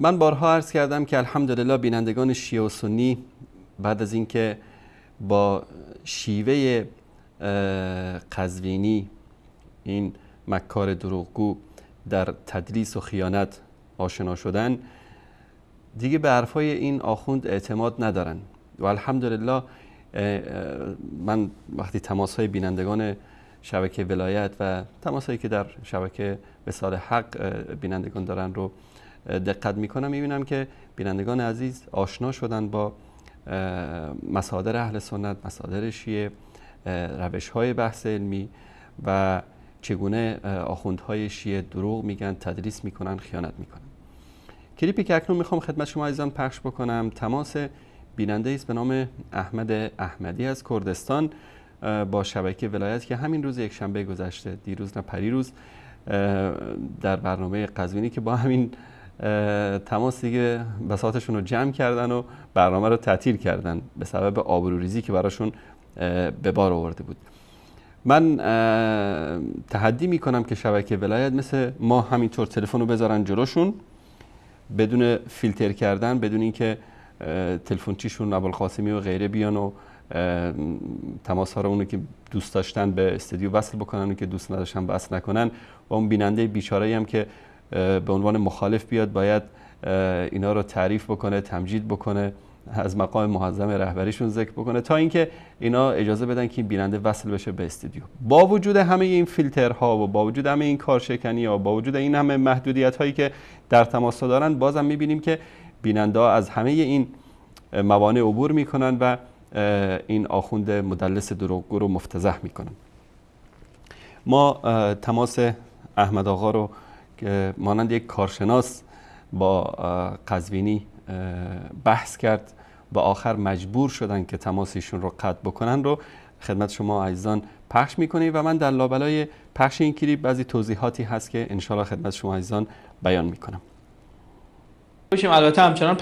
من بارها عرض کردم که الحمدلله بینندگان شیعه و سنی بعد از اینکه با شیوه قزوینی، این مکار دروغگو، در تدلیس و خیانت آشنا شدن، دیگه به حرفای این آخوند اعتماد ندارن و الحمدلله من وقتی تماس‌های بینندگان شبکه ولایت و تماس‌هایی که در شبکه وصال حق بینندگان دارن رو دقت میکنم، میبینم که بینندگان عزیز آشنا شدن با مصادر اهل سنت، مصادر شیعه، روش‌های بحث علمی و چگونه آخوندهای شیعه دروغ میگن، تدریس میکنن، خیانت میکنن. کلیپی که اکنون میخوام خدمت شما عزیزان پخش بکنم تماس بیننده است به نام احمد احمدی از کردستان با شبکه ولایت که همین روز یکشنبه گذشته، دیروز نه پریروز، در برنامه قزوینی که با همین تماس دیگه بساطشون رو جمع کردن و برنامه رو تعطیل کردن به سبب آبروریزی که براشون به بار آورده بود. من تحدی میکنم که شبکه ولایت مثل ما همینطور تلفن رو بذارن جلوشون بدون فیلتر کردن، بدون اینکه تلفنچیشون ابوالقاسمی و غیره بیان و تماس ها رو اونو که دوست داشتن به استودیو وصل بکنن، اونو که دوست نداشتن وصل نکنن و اون بیننده بیچاره‌ای هم که به عنوان مخالف بیاد باید اینا رو تعریف بکنه، تمجید بکنه، از مقام معظم رهبریشون ذکر بکنه تا اینکه اینا اجازه بدن که این بیننده وصل بشه به استودیو. با وجود همه این فیلترها و با وجود همه این کارشکنی‌ها، با وجود این همه محدودیت‌هایی که در تماس دارن، بازم می‌بینیم که بیننده‌ها از همه این موانع عبور میکنن و این آخوند مدلس دروغگو رو مفتضح میکنن. ما تماس احمد آقا رو که مانند یک کارشناس با قزوینی بحث کرد و آخر مجبور شدن که تماسشون رو قطع بکنن رو خدمت شما عزیزان پخش میکنیم و من در لابلای پخش این کلیپ بعضی توضیحاتی هست که انشالله خدمت شما عزیزان بیان میکنم. البته همچنان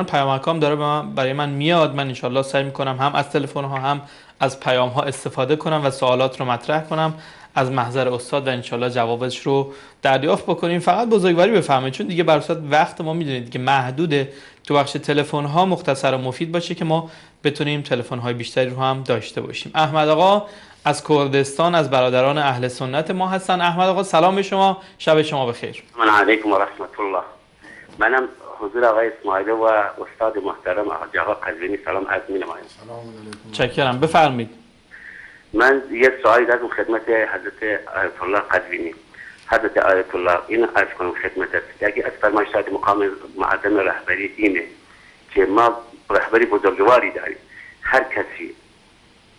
پیامکام داره برای من میاد. من انشالله سعی میکنم هم از تلفن ها هم از پیام ها استفاده کنم و سوالات رو مطرح کنم از محضر استاد و انشالله جوابش رو دریافت بکنیم. فقط بزرگواری بفهمید چون دیگه بر اساس وقت ما میدونید که محدوده، تو بخش تلفن ها مختصر و مفید باشه که ما بتونیم تلفن های بیشتری رو هم داشته باشیم. احمد آقا از کردستان از برادران اهل سنت ما هستن. احمد آقا سلام به شما، شب شما بخیر. من علیکم و رحمت الله. منم حضور آقای اسماعیلی و استاد محترم آقا قزوینی سلام عرض می‌نمایم. سلام علیکم. چکرم، بفرمایید. من یک سوالی دارم خدمت حضرت آیت الله قزوینی. حضرت آیت الله این عرض کنم خدمتت، اگه از فرمایشات مقام معظم رهبری اینه که ما رهبری بزرگواری داریم، هر کسی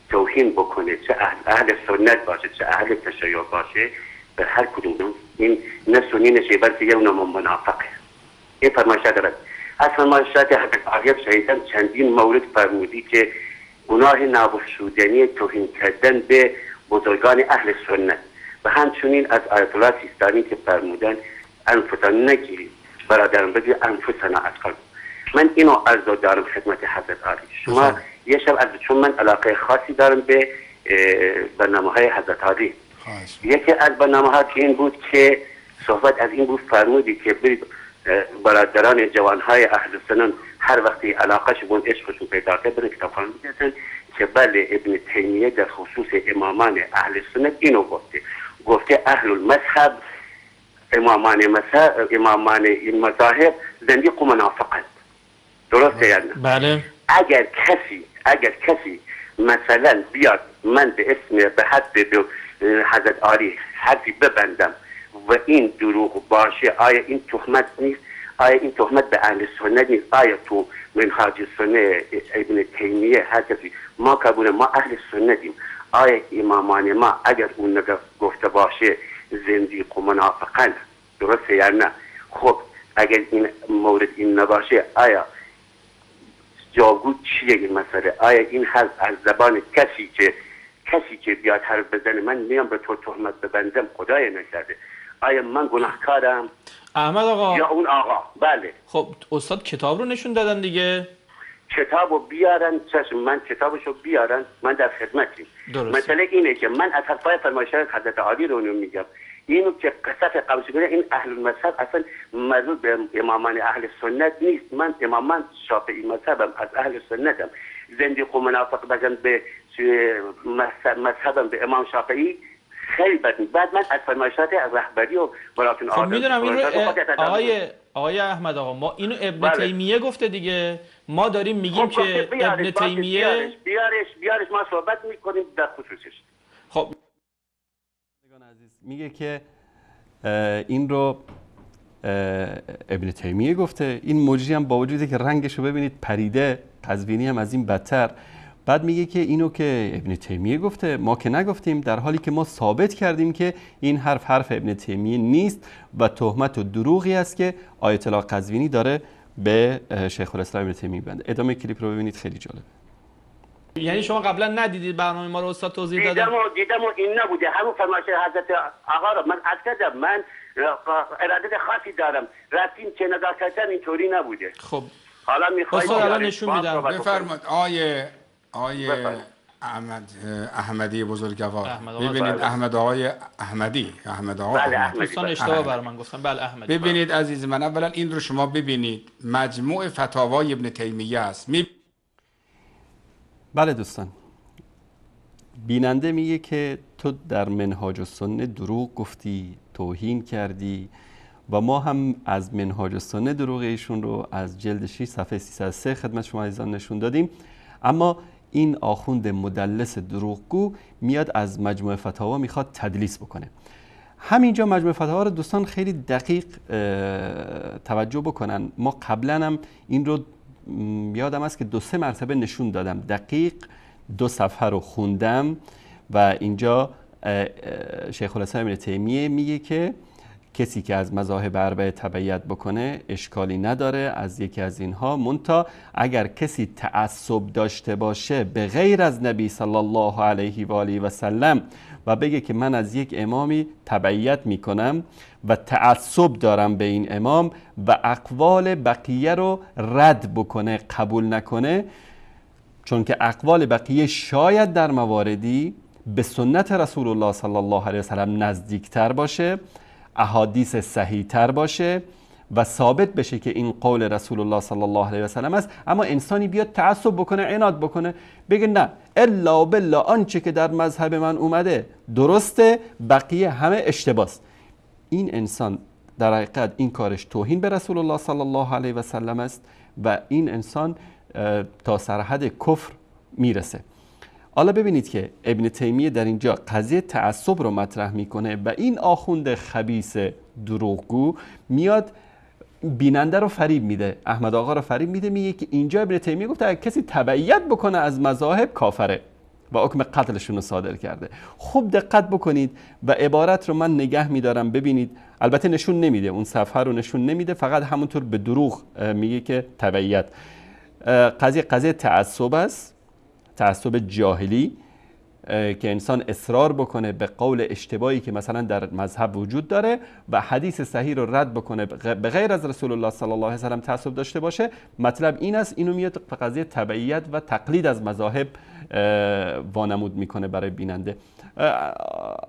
توهین بکنه، چه اهل سنت باشه چه اهل تشیع باشه، به هر کدوم این نه سنی نشه بلکه یه نوع منافقه. این فرمایشات دارد. از فرمایشات حضرت عاقب شهیدان چندین مورد فرمودی که گناه نابخشودنی توهین کردن به بزرگان اهل سنت و همچنین از آیت الله سیستانی که فرمودن انفسنا نگیرید برادران بگید انفسنا اتقوا. من اینو عرض دارم خدمت حضرت عالی شما یه شب از چون من علاقه خاصی دارم به برنامه‌های حضرت عالی. یکی از برنامه‌ها که این بود که صحبت از این بود فرمودی که برید برادران جوانهای اهل سنت هر وقتی علاقهشون عشقشون پیدا کنه برن کتابخوان بگردن که بله ابن تیمیه در خصوص امامان اهل سنت اینو گفته اهل المذهب امامان این مذاهب زندیق و منافقند. درسته یعنی؟ بله. اگر کسی مثلا بیاد من به اسم به حد حضرت عالی حرفی ببندم و این دروغ باشه، آیا این تهمت نیست؟ آیا این تهمت به اهل سنت نیست؟ آیا تو منهاج سنت ابن تیمیه هر کسی ما قبول ما اهل سنتیم، آیا امامان ما اگر اون گفته باشه زندیق و منافقن درسته یا نه؟ خب اگر این مورد این نباشه آیا جاگو چیه این مسئله؟ آیا این حرف از زبان کسی که بیاد حرف بزنه من میام به تو تهمت ببندم خدای نکرده، آیا من گناهکارم احمد آقا یا اون آقا؟ بله. خب استاد کتاب رو نشون دادن دیگه، کتابو بیارن، چشم من کتابشو بیارن، من در خدمتیم. مسئله اینه که من از حرفای فرمایشات حضرت عالی رو میگم اینو که قصه قبول شده این اهل مذهب اصلا مربوط به امامان اهل سنت نیست. من امامان شافعی مذهبم، از اهل سنتم. زندیق و منافق بگن به مذهبم به امام شافعی خیلی بد. بعد من از فرمایشات رهبری و براتون خب میدونم این رو آقای احمد آقا، ما اینو ابن تیمیه گفته دیگه، ما داریم میگیم که ابن تیمیه بیارش ما صحبت میکنیم در خصوصش. خب میگه که این رو ابن تیمیه گفته. این مجری هم با وجودی که رنگش رو ببینید پریده، قزوینی هم از این بدتر، بعد میگه که اینو که ابن تیمیه گفته، ما که نگفتیم، در حالی که ما ثابت کردیم که این حرف ابن تیمیه نیست و تهمت و دروغی است که آیت الله قزوینی داره به شیخ الاسلام ابن تیمیه بنده. ادامه کلیپ رو ببینید، خیلی جالب. یعنی شما قبلا ندیدید برنامه ما رو استاد توضیح دادن؟ دیدم و این نبوده. همون فرمایش حضرت آقا رو من عرض کردم، من اراده خاصی دارم، رفتیم که نگاه کردم اینطوری نبوده. خب حالا میخواید الان نشون میدم. بفرمایید آقای احمدی بزرگوار. ببینید احمد آقای احمدی. دوستان اشتباه بر من گفتن. بله احمدی. ببینید عزیز من، اولا این رو شما ببینید، مجموع فتاوای ابن تیمیه است. بله دوستان، بیننده میگه که تو در منهاج السنه دروغ گفتی، توهین کردی و ما هم از منهاج السنه دروغ ایشون رو از جلد 6 صفحه 303 خدمت شما عزیزان نشون دادیم. اما این آخوند مدلس دروغگو میاد از مجموعه فتاوا میخواد تدلیس بکنه. همینجا مجموعه فتاوا رو دوستان خیلی دقیق توجه بکنن. ما قبلا هم این رو یادم است که 2-3 مرتبه نشون دادم، دقیق 2 صفحه رو خوندم و اینجا شیخ الاسلام ابن تیمیه میگه که کسی که از مذاهب اربعه تبعیت بکنه اشکالی نداره از یکی از اینها، منتها اگر کسی تعصب داشته باشه به غیر از نبی صلی الله علیه و آله و سلم و بگه که من از یک امامی تبعیت میکنم و تعصب دارم به این امام و اقوال بقیه رو رد بکنه، قبول نکنه، چون که اقوال بقیه شاید در مواردی به سنت رسول الله صلی الله علیه و سلم نزدیکتر باشه، احادیث صحیح تر باشه و ثابت بشه که این قول رسول الله صلی الله علیه و سلم است، اما انسانی بیاد تعصب بکنه، عناد بکنه، بگه نه الا بالله آنچه که در مذهب من اومده درسته، بقیه همه اشتباست. این انسان در حقیقت این کارش توهین به رسول الله صلی الله علیه و سلم است و این انسان تا سرحد کفر میرسه. حالا ببینید که ابن تیمیه در اینجا قضیه تعصب رو مطرح میکنه و این آخوند خبیث دروغگو میاد بیننده رو فریب میده، احمد آقا رو فریب میده، میگه که اینجا ابن تیمیه گفته اگه کسی تبعیت بکنه از مذاهب کافره و حکم قتلشون رو صادر کرده. خوب دقت بکنید و عبارت رو من نگه میدارم ببینید، البته نشون نمیده، اون صفحه رو نشون نمیده، فقط همونطور به دروغ میگه که تبعیت. قضیه تعصب است، تعصب جاهلی که انسان اصرار بکنه به قول اشتباهی که مثلا در مذهب وجود داره و حدیث صحیح رو رد بکنه، به غیر از رسول الله صلی الله علیه و سلم تعصب داشته باشه. مطلب این است، اینو میاد به قضیه تبعیت و تقلید از مذاهب وانمود میکنه برای بیننده.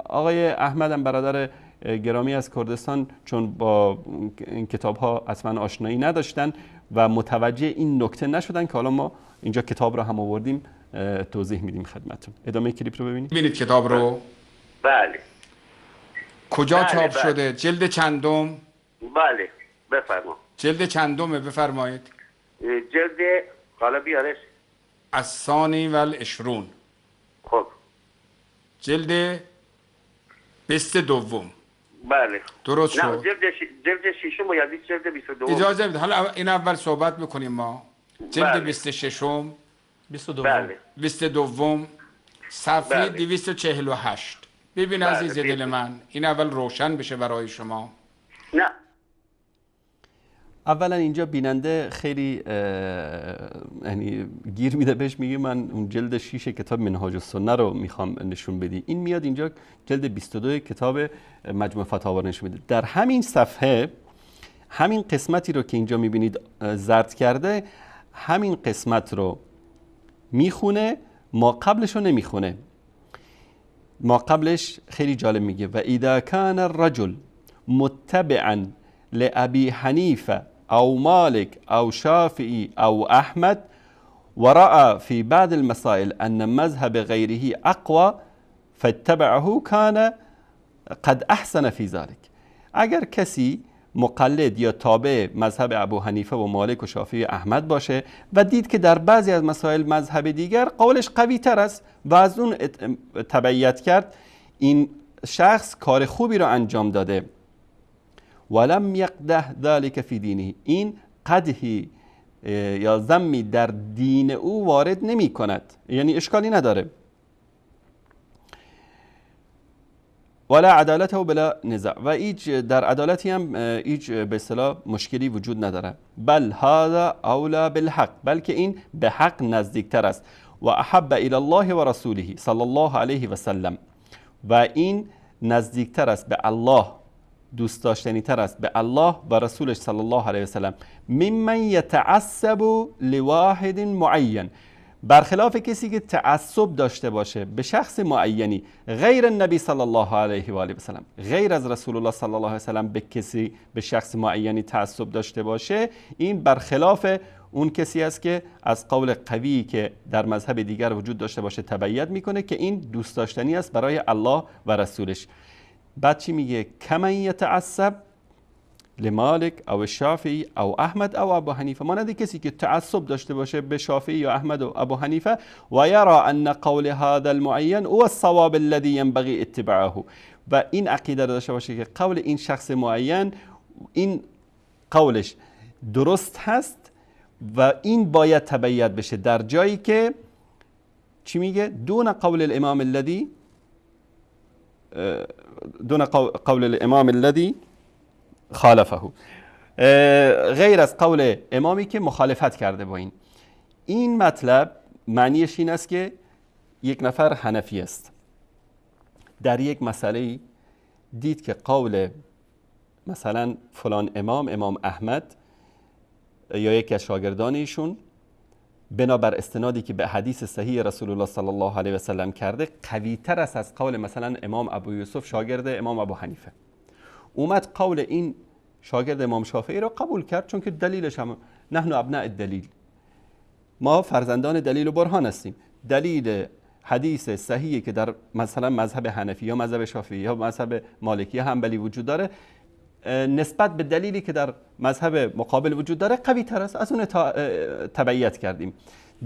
آقای احمد هم برادر گرامی از کردستان چون با این کتاب ها اصلا آشنایی نداشتن و متوجه این نکته نشدن که حالا ما اینجا کتاب رو هم آوردیم توضیح میدیم خدمتتون. ادامه کلیپ رو ببینید کتاب رو. بله. کجا چاپ شده؟ جلد چندم؟ بله بفرما. جلد چندمه بفرمایید. جلد حالا بیارش الثانی و العشرون. خب جلد 22. بله درست شد. نه جلد 6 و یا جلد 22. اجازه بدید حالا این اول صحبت میکنیم ما. جلد 26 بله 22 صفحه بله. 248. ببین بله. عزیز دل من، این اول روشن بشه برای شما. نه اولا اینجا بیننده خیلی یعنی گیر میده بهش، میگه من اون جلد 6 کتاب منهاج السنه رو میخوام نشون بدی. این میاد اینجا جلد 22 کتاب مجموع فتاوا رو نشون میده. در همین صفحه همین قسمتی رو که اینجا میبینید زرد کرده، همین قسمت رو میخونه، ما قبلش رو نمیخونه. ما قبلش خیلی جالب میگه و اذا كان الرجل متبعا لأبي حنيفة او مالك او شافعي او احمد ورأى في بعض المسائل ان مذهب غيره اقوى فاتبعه كان قد احسن في ذلك. اگر کسی مقلد یا تابع مذهب ابو حنیفه و مالک و شافعی و احمد باشه و دید که در بعضی از مسائل مذهب دیگر قولش قوی تر است و از اون تبعیت کرد، این شخص کار خوبی را انجام داده. ولم یقده ذلك فی دینه، این قدحی یا ذمی در دین او وارد نمی کند، یعنی اشکالی نداره. ولا عدالته بلا نزاع، و هیچ در عدالتی هم هیچ به اصطلاح مشکلی وجود نداره. بل هذا اولا بالحق، بلکه این به حق نزدیکتر است. و احب الی الله و رسوله صلی الله علیه و سلم، و این نزدیکتر است به الله، دوست داشتنی تر است به الله و رسولش صلی الله علیه و سلم، ممن یتعصب لواحد معین، برخلاف کسی که تعصب داشته باشه به شخص معینی غیر النبی صلی الله علیه و آله و سلم، غیر از رسول الله صلی الله علیه و سلم به کسی به شخص معینی تعصب داشته باشه، این برخلاف اون کسی است که از قول قوی که در مذهب دیگر وجود داشته باشه تبعیت میکنه که این دوست داشتنی است برای الله و رسولش. بعد چی میگه؟ کمن یتعصب لمالک او شافعی او احمد او ابو حنیفه، مانند کسی که تعصب داشته باشه به شافعی یا احمد و ابو حنیفه و یرا ان قول هذا المعین هو الصواب الذي ينبغي اتباعه، و این عقیده داشته باشه که قول این شخص معین این قولش درست هست و این باید تبعیت بشه، در جایی که چی میگه؟ دون قول الامام الذي دون قول الامام الذي خالفه، غیر از قول امامی که مخالفت کرده با این مطلب. معنیش این است که یک نفر حنفی است، در یک مسئله دید که قول مثلا فلان امام احمد یا یکی از شاگردان ایشون بنابر استنادی که به حدیث صحیح رسول الله صلی الله علیه و سلم کرده قوی تر است از قول مثلا امام ابو یوسف شاگرد امام ابو حنیفه. اومد قول این شاگرد امام شافعی را قبول کرد، چون که دلیلش هم نحن ابناء الدلیل، ما فرزندان دلیل و برهان هستیم. دلیل حدیث صحیحی که در مثلا مذهب حنفی یا مذهب شافعی یا مذهب مالکی حنبلی وجود داره نسبت به دلیلی که در مذهب مقابل وجود داره قوی تر است، از اون تبعیت کردیم.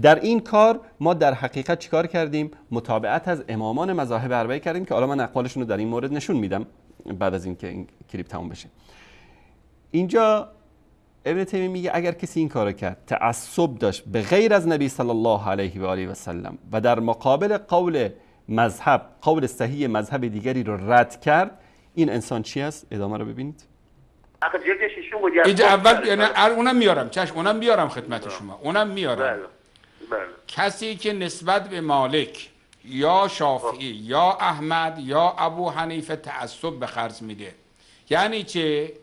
در این کار ما در حقیقت چیکار کردیم؟ متابعت از امامان مذاهب اربعه کردیم که حالا من اقوالشون رو در این مورد نشون میدم بعد از اینکه این کلیپ تموم بشه. اینجا ابن تیمیه میگه اگر کسی این کارو کرد، تعصب داشت به غیر از نبی صلی الله علیه و آله و سلم و در مقابل قول مذهب، قول صحیح مذهب دیگری رو رد کرد، این انسان چی است؟ ادامه رو ببینید. اینجا اول یعنی اونم میارم، چشم اونم بیارم خدمت شما، اونم میارم. بله. کسی که نسبت به مالک یا شافعی یا احمد یا ابو حنیفه تعصب به خرج میده، یعنی چه؟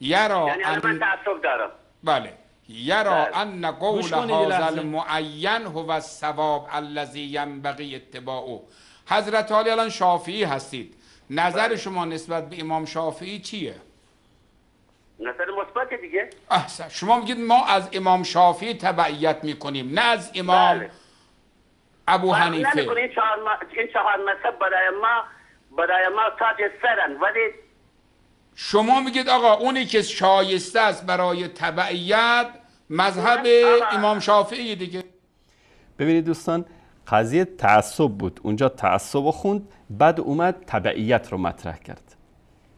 یرا یعنی من تعصب دارم. بله. یرا ان قول هذا المعین هو الصواب الذی ینبغی اتباعه. حضرت علی الان شافعی هستید، نظر شما نسبت به امام شافعی چیه؟ نظر مثبت دیگه. احسن. شما میگید ما از امام شافعی تبعیت میکنیم، نه از امام ابو حنیفه. این چهار مذهب برای ما تاج سرن، ولی شما میگید آقا اونی که شایسته است برای تبعیت مذهب امام شافعی دیگه. ببینید دوستان، قضیه تعصب بود، اونجا تعصب خوند، بعد اومد تبعیت رو مطرح کرد.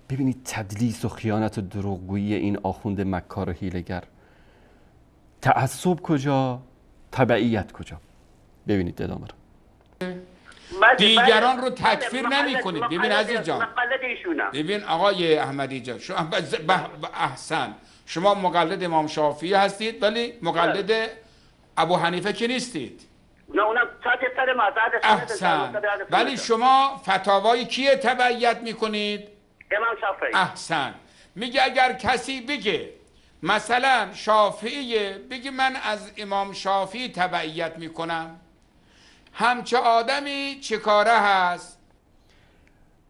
ببینید تدلیس و خیانت و دروغگویی این آخوند مکار و حیله‌گر. تعصب کجا؟ تبعیت کجا؟ ببینید ادامه رو. دیگران رو تکفیر نمی کنید. ببین عزیز جان، ببین آقای احمدی جان، شما احسن، شما مقلد امام شافعی هستید ولی مقلد ابو حنیفه که نیستید. نه اونم تاج سر مذهب. احسن. ولی شما فتاوای کیه تبعیت میکنید؟ امام شافعی. احسن. میگه اگر کسی بگه مثلا شافعیه، بگه من از امام شافعی تبعیت میکنم، همچه آدمی چه کاره هست؟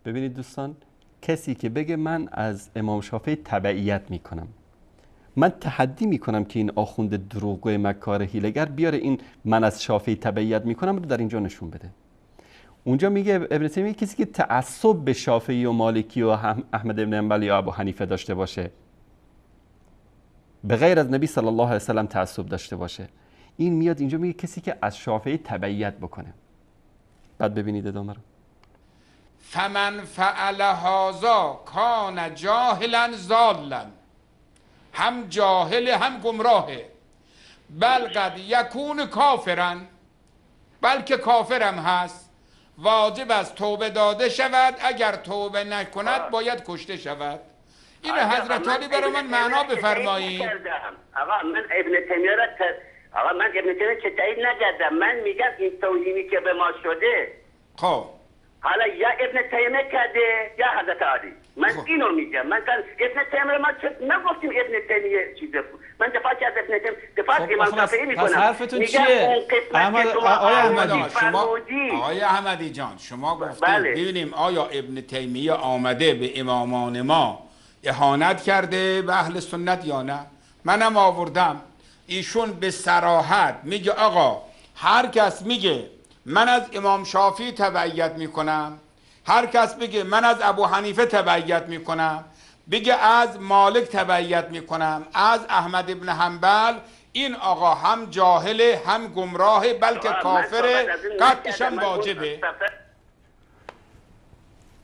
ببینید دوستان، کسی که بگه من از امام شافعی تبعیت میکنم، من تحدی میکنم که این آخوند دروغگو مکار هیلگر بیاره این من از شافعی تبعیت میکنم رو در اینجا نشون بده. اونجا میگه ابن تیمیه کسی که تعصب به شافعی و مالکی و احمد ابن حنبل یا ابو حنیفه داشته باشه، به غیر از نبی صلی الله علیه وسلم تعصب داشته باشه، این میاد اینجا میگه کسی که از شافعی تبعیت بکنه. بعد ببینید ادامه رو. فمن فعل هذا کان جاهلا ضالا، هم جاهل هم گمراهه. بل قد یکون کافرا، بلکه کافرم هست. واجب است توبه داده شود، اگر توبه نکند باید کشته شود. این حضرت علی برای من معنا بفرمایید. آقا من ابن تیمیه را آقا من ابن تیمیه چه تایید نکردم، من میگم این توهینی که به ما شده خب حالا یا ابن تیمیه کرده یا حضرت علی. من اینو میگم. من ابن تیمیه ما چه نگفتیم ابن تیمیه چیزه. من دفاع از ابن تیمیه دفاع امام شافعی میکنم. پس حرفتون چیه؟ آقای احمدی جان شما گفتید ببینیم آیا ابن تیمیه آمده به امامان ما اهانت کرده به اهل سنت یا نه؟ منم آوردم. ایشون به صراحت میگه آقا هر کس میگه من از امام شافعی تبعیت میکنم، هر کس بگه من از ابو حنیفه تبعیت میکنم، بگه از مالک تبعیت میکنم، از احمد ابن حنبل، این آقا هم جاهله هم گمراهه بلکه کافره، قطعش هم واجبه.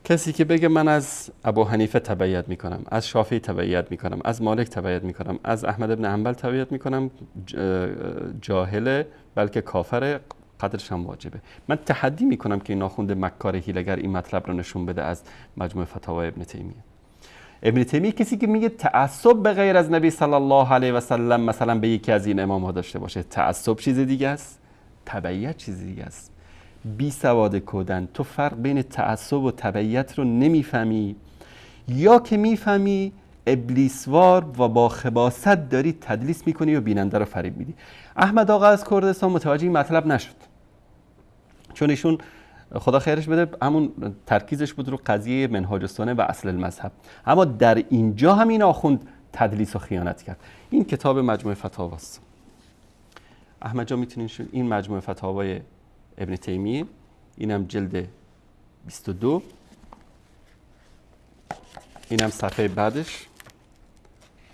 کسی که بگه من از ابو حنیفه تبعیت میکنم، از شافعی تبعیت میکنم، از مالک تبعیت میکنم، از احمد ابن حنبل تبعیت میکنم، جاهله بلکه کافره، قدرش هم واجبه. من تحدی میکنم که این آخوند مکار هیلگر این مطلب رو نشون بده از مجموع فتاوی ابن تیمیه. ابن تیمیه کسی که میگه تعصب به غیر از نبی صلی الله علیه و سلم مثلا به یکی از این امام ها داشته باشه، تعصب چیز دیگه است، تبعیت چیز دیگه است. بی سواد کودن، تو فرق بین تعصب و تبعیت رو نمیفهمی، یا که میفهمی ابلیسوار و با خباثت داری تدلیس میکنی و بیننده رو فریب میدی. احمد آقا از کردستان متوجه این مطلب نشد، چون ایشون خدا خیرش بده همون ترکیزش بود رو قضیه منهاج السنه و اصل المذهب، اما در اینجا هم این آخوند تدلیس و خیانت کرد. این کتاب مجموع فتاوا است. احمد جان میتونین این مجموع فتاوای ابن تیمیه، اینم جلد 22، اینم صفحه بعدش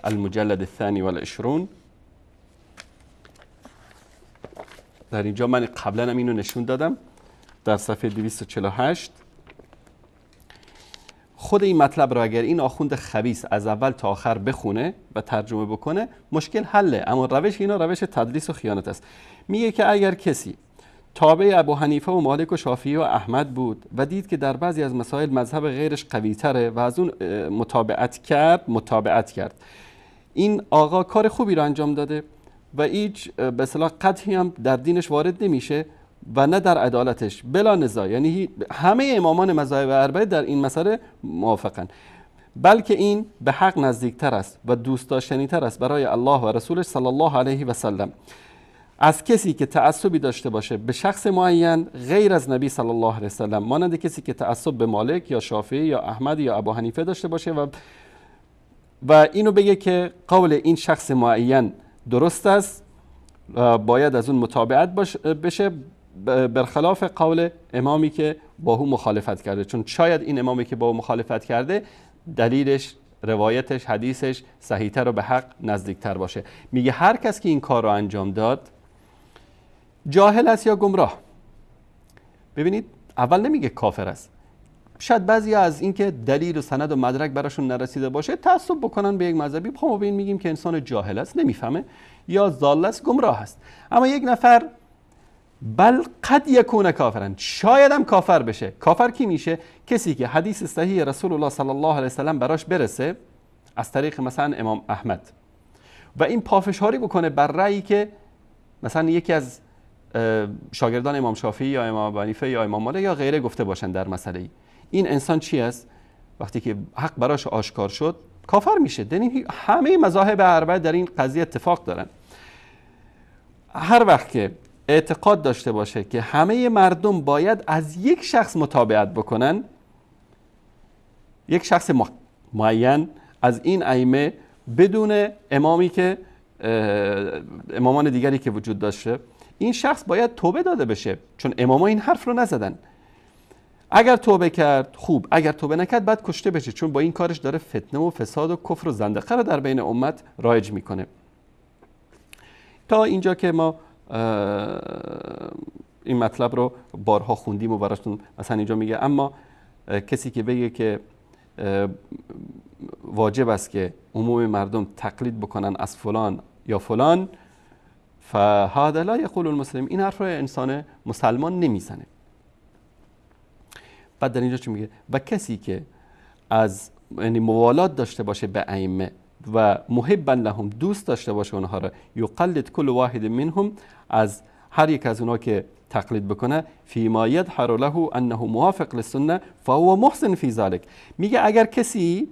المجلد الثاني والعشرون. در اینجا من قبلا هم اینو نشون دادم در صفحه 248. خود این مطلب رو اگر این آخوند خبیث از اول تا آخر بخونه و ترجمه بکنه مشکل حله، اما روش اینا روش تدلیس و خیانت است. میگه که اگر کسی تابع ابو حنیفه و مالک و شافعی و احمد بود و دید که در بعضی از مسائل مذهب غیرش قوی تره و از اون متابعت کرد، این آقا کار خوبی رو انجام داده و هیچ به اصطلاح قدحی هم در دینش وارد نمیشه و نه در عدالتش، بلا نزاع. یعنی همه امامان مذاهب اربعه در این مسئله موافقن، بلکه این به حق نزدیکتر است و دوست داشتنی‌تر است برای الله و رسولش صلی الله علیه و سلم از کسی که تعصبی داشته باشه به شخص معین غیر از نبی صلی الله علیه و سلم، مانند کسی که تعصب به مالک یا شافعی یا احمد یا ابو حنیفه داشته باشه و اینو بگه که قول این شخص معین درست است، باید از اون متابعت بشه برخلاف قول امامی که با او مخالفت کرده، چون شاید این امامی که با او مخالفت کرده دلیلش، روایتش، حدیثش صحیح‌تر و به حق نزدیکتر باشه. میگه هر کس که این کار رو انجام داد جاهل است یا گمراه. ببینید اول نمیگه کافر است. شاید بعضی از این که دلیل و سند و مدرک براشون نرسیده باشه تعصب بکنن به یک مذهبی، ما به این میگیم که انسان جاهل است، نمیفهمه یا ضال است، گمراه است. اما یک نفر بل قد یکون کافرن، شاید هم کافر بشه. کافر کی میشه؟ کسی که حدیث صحیح رسول الله صلی الله علیه وسلم براش برسه از طریق مثلا امام احمد و این پافشاری بکنه بر رأیی که مثلا یکی از شاگردان امام شافعی یا امام ابو حنیفه یا امام مالک یا غیره گفته باشن در مسئله ای. این انسان چی است؟ وقتی که حق براش آشکار شد کافر میشه. یعنی همه مذاهب اربعه در این قضیه اتفاق دارن. هر وقت که اعتقاد داشته باشه که همه مردم باید از یک شخص متابعت بکنن، یک شخص معین از این ائمه بدون امامی که امامان دیگری که وجود داشته، این شخص باید توبه داده بشه، چون اماما این حرف رو نزدن. اگر توبه کرد خوب، اگر توبه نکرد بعد کشته بشه، چون با این کارش داره فتنه و فساد و کفر و زندقه رو در بین امت رایج میکنه. تا اینجا که ما این مطلب رو بارها خوندیم و براتون مثلا اینجا میگه اما کسی که بگه که واجب است که عموم مردم تقلید بکنن از فلان یا فلان، فهذا لا یقول المسلم، این حرف رو انسان مسلمان نمیزنه. بعد در اینجا چی میگه؟ و کسی که از یعنی موالات داشته باشه به ائمه و محبا لهم، دوست داشته باشه اونها را، یقلد کل واحد منهم، از هر یک از اونها که تقلید بکنه، فیما یظهر له انه موافق للسنه فهو محسن فی ذلک. میگه اگر کسی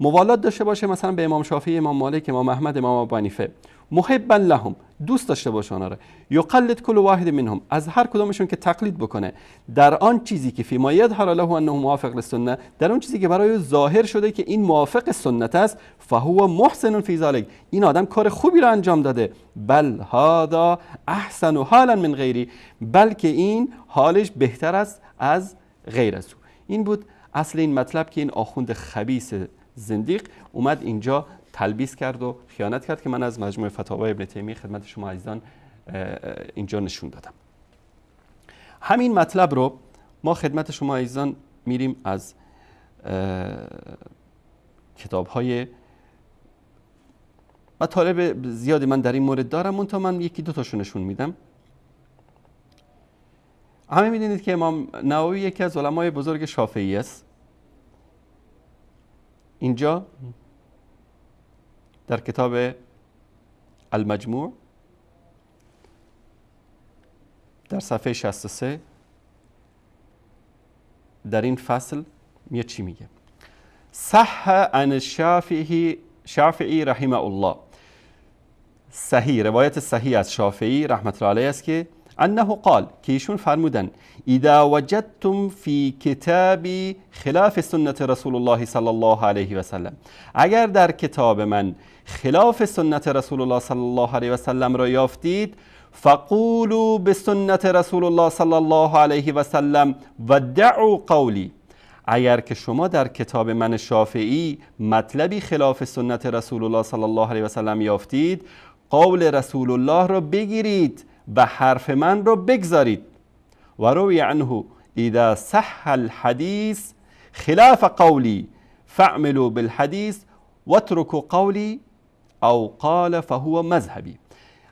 موالات داشته باشه مثلا به امام شافعی، امام مالک، امام احمد، امام ابو حنیفه، محبا لهم، دوست داشته باشه اونها را، یقلد کل واحد منهم، از هر کدامشون که تقلید بکنه در آن چیزی که فیما یظهر له انه موافق للسنه، در اون چیزی که برای ظاهر شده که این موافق سنت است، فهو محسن فی ذلک، این آدم کار خوبی را انجام داده. بل هذا احسن حالا من غیری، بلکه این حالش بهتر است از غیر از او. این بود اصل این مطلب که این آخوند خبیث زندیق اومد اینجا تلبیس کرد و خیانت کرد که من از مجموع فتاوای ابن تیمیه خدمت شما عزیزان اینجا نشون دادم. همین مطلب رو ما خدمت شما عزیزان میریم از کتاب‌های مطالب زیادی من در این مورد دارم، منتها من یکی دو تاشو نشون میدم. همه میدونید که امام نووی یکی از علمای بزرگ شافعی است. اینجا در کتاب المجموع در صفحه 63 در این فصل میاد چی میگه؟ صح عن شافعی رحمه الله، صحیح، روایت صحیح از شافعی رحمت الله علیه است که انه قال، که ایشون فرمودن اذا وجدتم فی کتابی خلاف سنت رسول الله صلی الله علیه و سلم، اگر در کتاب من خلاف سنت رسول الله صلی الله علیه و سلم را یافتید، فقولوا بسنت رسول الله صلی الله علیه و سلم و دعوا قولی، اگر که شما در کتاب من شافعی مطلبی خلاف سنت رسول الله صلی الله علیه و سلم یافتید، قول رسول الله را بگیرید و حرف من را بگذارید. و روی عنه اذا صح الحدیث خلاف قولی فاعملوا بالحدیث واتركوا قولی او قال فهو مذهبی،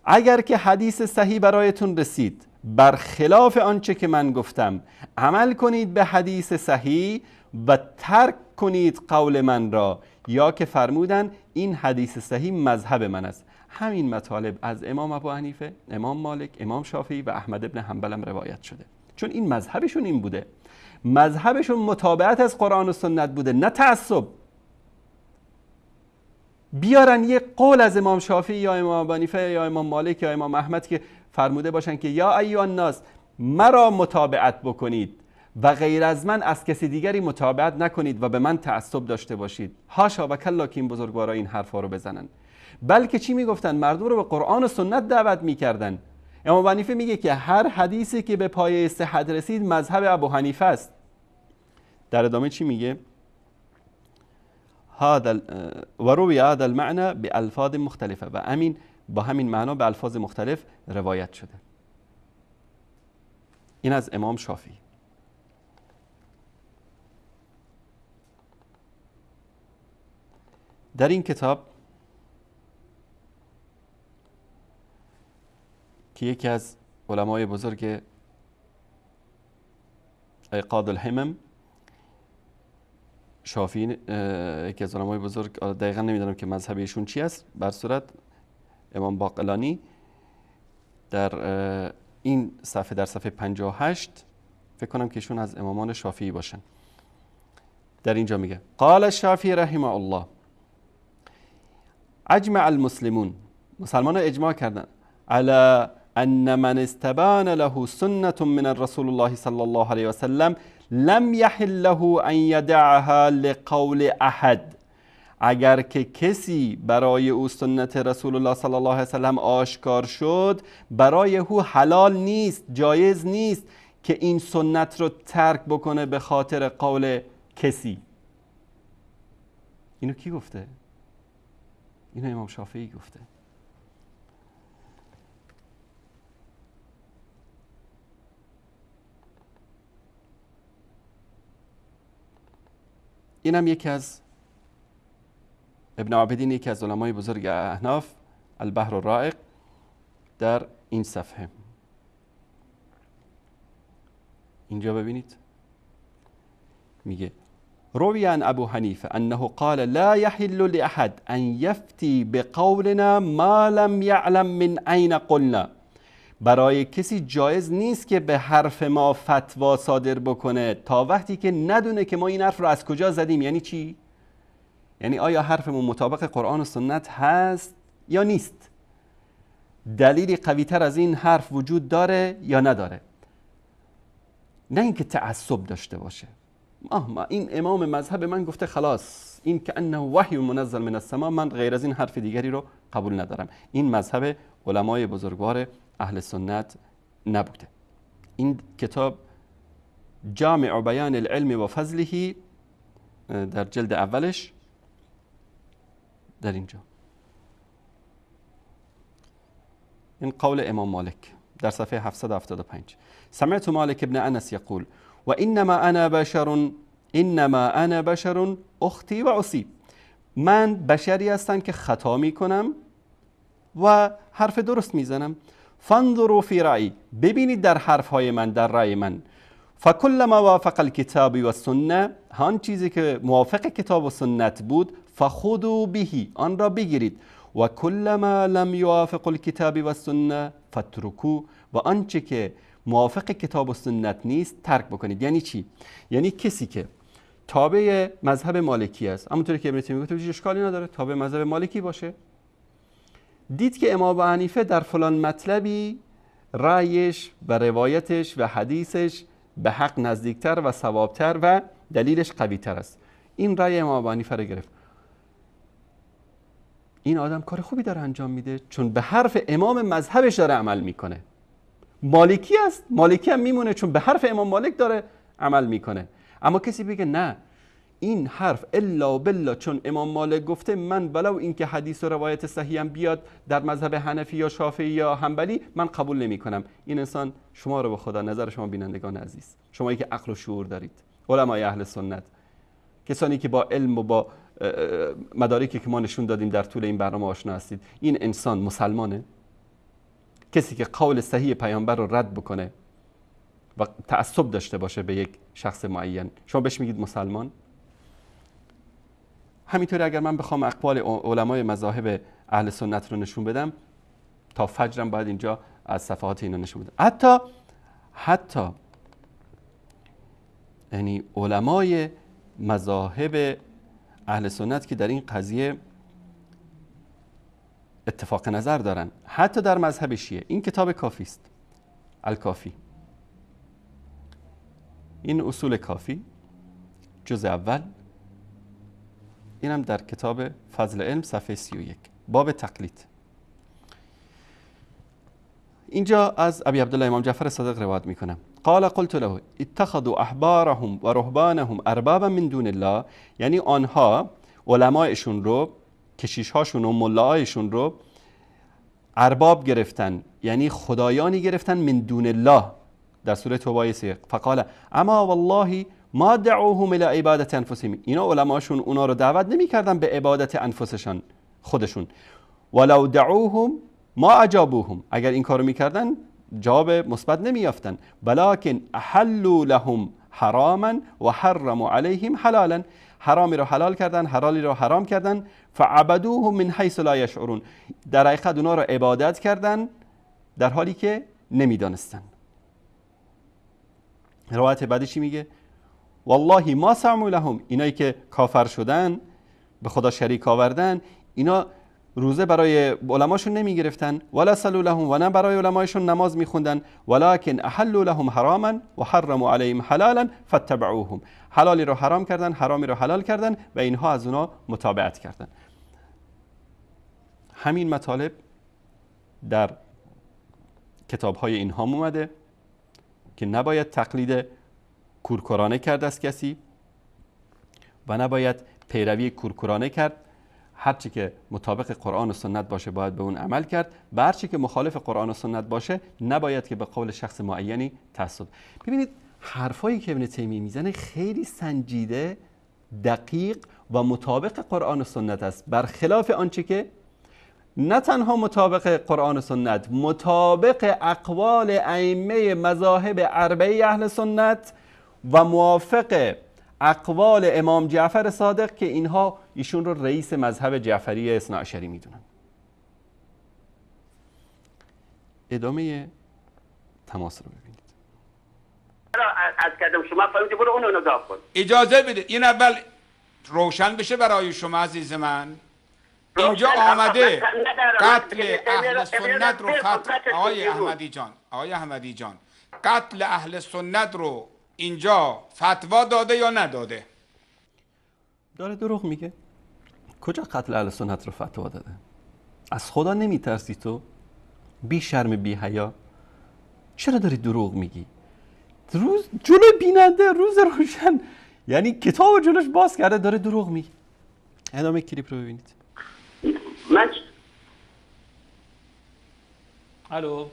اگر که حدیث صحیح برایتون رسید بر خلاف آنچه که من گفتم، عمل کنید به حدیث صحیح و ترک کنید قول من را، یا که فرمودن این حدیث صحیح مذهب من است. همین مطالب از امام ابو حنیفه، امام مالک، امام شافعی و احمد ابن حنبل هم روایت شده، چون این مذهبشون این بوده. مذهبشون متابعت از قرآن و سنت بوده، نه تعصب. بیارن یه قول از امام شافعی یا امام ابو حنیفه یا امام مالک یا امام احمد که فرموده باشن که یا ایها الناس مرا متابعت بکنید و غیر از من از کسی دیگری متابعت نکنید و به من تعصب داشته باشید. هاشا و کلا که این بزرگوارا این حرفا رو بزنن. بلکه چی میگفتن؟ مردم رو به قرآن و سنت دعوت میکردن. امام ابو حنیفه میگه که هر حدیثی که به پایه صحت رسید مذهب ابو حنیفه است. در ادامه چی میگه؟ و روی هذا المعنى بالفاظ مختلفه، و امین با همین معنا به الفاظ مختلف روایت شده. این از امام شافعی. در این کتاب که یکی از علمای بزرگ ایقاد الهمم شافعی، یکی از علمای بزرگ، دقیقا نمیدونم که مذهب ایشون چی است، بر صورت امام باقلانی در این صفحه، در صفحه 58 فکر کنم که ایشون از امامان شافعی باشن، در اینجا میگه قال الشافعی رحمه الله اجمع المسلمون، مسلمان ها اجماع کردن، على ان من استبان له سنة من الرسول الله صلی الله علیه وسلم لم یحل له ان یدعها لقول احد. اگر که کسی برای او سنت رسول الله صلی الله علیه وسلم آشکار شد، برای او حلال نیست، جایز نیست که این سنت رو ترک بکنه به خاطر قول کسی. اینو کی گفته؟ اینو امام شافعی گفته. اینم یکی از ابن عابدین، یکی از علمای بزرگ احناف، البحر الرائق، در این صفحه اینجا ببینید میگه روی عن ابو حنیفه انه قال لا يحل لاحد ان يفتي بقولنا ما لم يعلم من اين قلنا. برای کسی جایز نیست که به حرف ما فتوا صادر بکنه تا وقتی که ندونه که ما این حرف رو از کجا زدیم. یعنی چی؟ یعنی آیا حرفمون مطابق قرآن و سنت هست یا نیست؟ دلیلی قوی تر از این حرف وجود داره یا نداره؟ نه اینکه تعصب داشته باشه. ما این امام مذهب من گفته خلاص این که انه وحی منزل من السما، من غیر از این حرف دیگری رو قبول ندارم. این مذهب علمای بزرگوار اهل سنت نبوده. این کتاب جامع بیان العلم و فضله در جلد اولش در اینجا این قول امام مالک در صفحه 775 سمعت مالک ابن انس یقول و انما انا بشر اختی و اصیب. من بشری هستم که خطا میکنم و حرف درست میزنم. فانظروا فی رأی، ببینید در حرفهای من، در رأی من. فکل ما وافق الکتاب و سنه، هان چیزی که موافق کتاب و سنت بود، فخذوا به، آن را بگیرید. و کل ما لم یوافق الکتاب و سنه فترکو، و آنچه که موافق کتاب و سنت نیست ترک بکنید. یعنی چی؟ یعنی کسی که تابع مذهب مالکی است، همونطوری که ابن تیمیه گفت هیچ اشکالی نداره تابع مذهب مالکی باشه، دید که امام ابو حنیفه در فلان مطلبی رأیش و روایتش و حدیثش به حق نزدیکتر و صوابتر و دلیلش قویتر است، این رأی امام ابو حنیفه رو گرفت. این آدم کار خوبی داره انجام میده، چون به حرف امام مذهبش داره عمل میکنه. مالکی است، مالکی هم میمونه چون به حرف امام مالک داره عمل میکنه. اما کسی بگه نه این حرف الا بالله چون امام مالک گفته، من ولو اینکه حدیث و روایت صحیح هم بیاد در مذهب حنفی یا شافعی یا حنبلی من قبول نمی کنم. این انسان، شما رو به خدا، نظر شما بینندگان عزیز، شمایی که عقل و شعور دارید، علمای اهل سنت، کسانی که با علم و با مدارکی که ما نشون دادیم در طول این برنامه آشنا هستید، این انسان مسلمانه؟ کسی که قول صحیح پیامبر رو رد بکنه و تعصب داشته باشه به یک شخص معین، شما بهش میگید مسلمان؟ همینطوری اگر من بخوام اقوال علمای مذاهب اهل سنت رو نشون بدم، تا فجرم باید اینجا از صفحات اینا نشون بدم. حتی یعنی علمای مذاهب اهل سنت که در این قضیه اتفاق نظر دارن، حتی در مذهب شیعه. این کتاب کافی است، الکافی، این اصول کافی جزء اول، اینم در کتاب فضل علم صفحه 31 باب تقلید. اینجا از ابی عبدالله امام جعفر صادق روایت میکنم قال قلت له اتخذوا احبارهم و رهبانهم اربابا من دون الله، یعنی آنها علمایشون رو، کشیشهاشون و ملایشون رو ارباب گرفتن، یعنی خدایانی گرفتن من دون الله، در سوره توبه 3. فقال اما والله ما دعوهم الى عبادت انفسهم، اینا علماشون اونا رو دعوت نمی‌کردن به عبادت انفسشان، خودشون. ولو دعوهم ما اجابوهم، اگر این کارو می‌کردن جواب مثبت نمی‌یافتن. ولكن احلوا لهم حراما و حرموا عليهم حلالا، حرامی رو حلال کردن، حلالی رو حرام کردن. فعبدوهم من حيث لا يشعرون، در حقیقت اونا رو عبادت کردن در حالی که نمی‌دانستن. روایت بعدی چی میگه؟ والله ما سمعوا لهم، اینایی که کافر شدن، به خدا شریک آوردن، اینا روزه برای علماشون نمی گرفتن، ولا صلوا لهم، و نه برای علمایشون نماز می خوندن، ولکن احلوا لهم حراما و حرموا علیهم حلالا فاتبعوهم. حلالی رو حرام کردن، حرامی رو حلال کردن و اینها از اونا متابعت کردن. همین مطالب در کتاب‌های اینها اومده که نباید تقلید کورکورانه کرد از کسی و نباید پیروی کورکورانه کرد. هرچی که مطابق قرآن و سنت باشه باید به اون عمل کرد و هرچی که مخالف قرآن و سنت باشه نباید که به قول شخص معینی تعصب. ببینید حرفایی که ابن تیمیه میزنه خیلی سنجیده، دقیق و مطابق قرآن و سنت است، برخلاف آنچه که نه تنها مطابق قرآن و سنت، مطابق اقوال ائمه مذاهب اربعه اهل سنت و موافق اقوال امام جعفر صادق که اینها ایشون رو رئیس مذهب جعفری اثناعشری میدونن. ادامه تماس رو ببینید. از کردم شما فهمیدی، برو اونو نگاه کن. اجازه بدید این اول روشن بشه برای شما عزیز من. اینجا آمده قتل اهل سنت رو آقای احمدی جان قتل اهل سنت رو اینجا فتوا داده یا نداده؟ داره دروغ میگه. کجا قتل اهل سنت رو فتوا داده؟ از خدا نمیترسی تو؟ بی شرم بی حیا، چرا داری دروغ میگی؟ روز جلو بیننده، روز روشن، یعنی کتاب جلوش باز کرده داره دروغ میگه. ادامه کلیپ رو ببینید. الو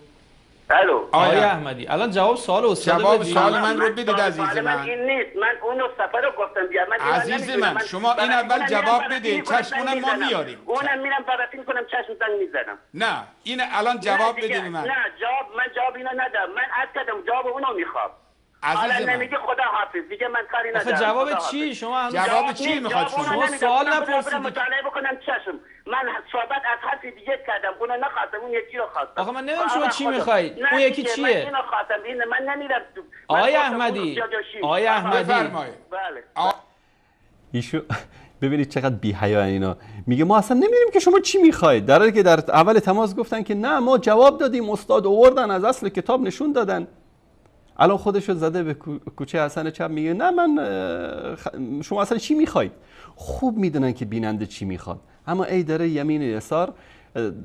آقای احمدی، الان جواب سوال استاد جواب سوال من رو بدید عزیز من. این نیست، من اونو سفر رو گفتم بیا. عزیز من شما این اول جواب بدید، چشم اونم ما میاریم. اونم میرم بررسی میکنم، چشم زنگ میزنم. نه این الان جواب بدید من. نه جواب اینو ندارم. من عرض کردم جواب اونو میخوام. عزیز من نمیگه خدا حافظ دیگه، من کاری ندارم. آخه جواب چی؟ شما جواب چی میخواد شما سوال نپرسیدید. مطالعه بکنم چشم. من صحبت از حرف دیگه کردم، اونو نخواستم، اون یکی رو خواستم. آخه من نمیدونم شما چی میخواید. اون یکی چیه؟ من اینو خواستم، من نمیرم. آقای احمدی بفرمایید. بله. ایشو ببینید چقدر بی حیا اینا. میگه ما اصلا نمیدونیم که شما چی میخواید، در حالی که در اول تماس گفتن که نه ما جواب دادیم، استاد آوردن از اصل کتاب نشون دادن. الان خودشو زده به کوچه حسن چپ میگه نه من شما اصلا چی میخواید. خوب میدونن که بیننده چی میخواد، اما ای داره یمین یسار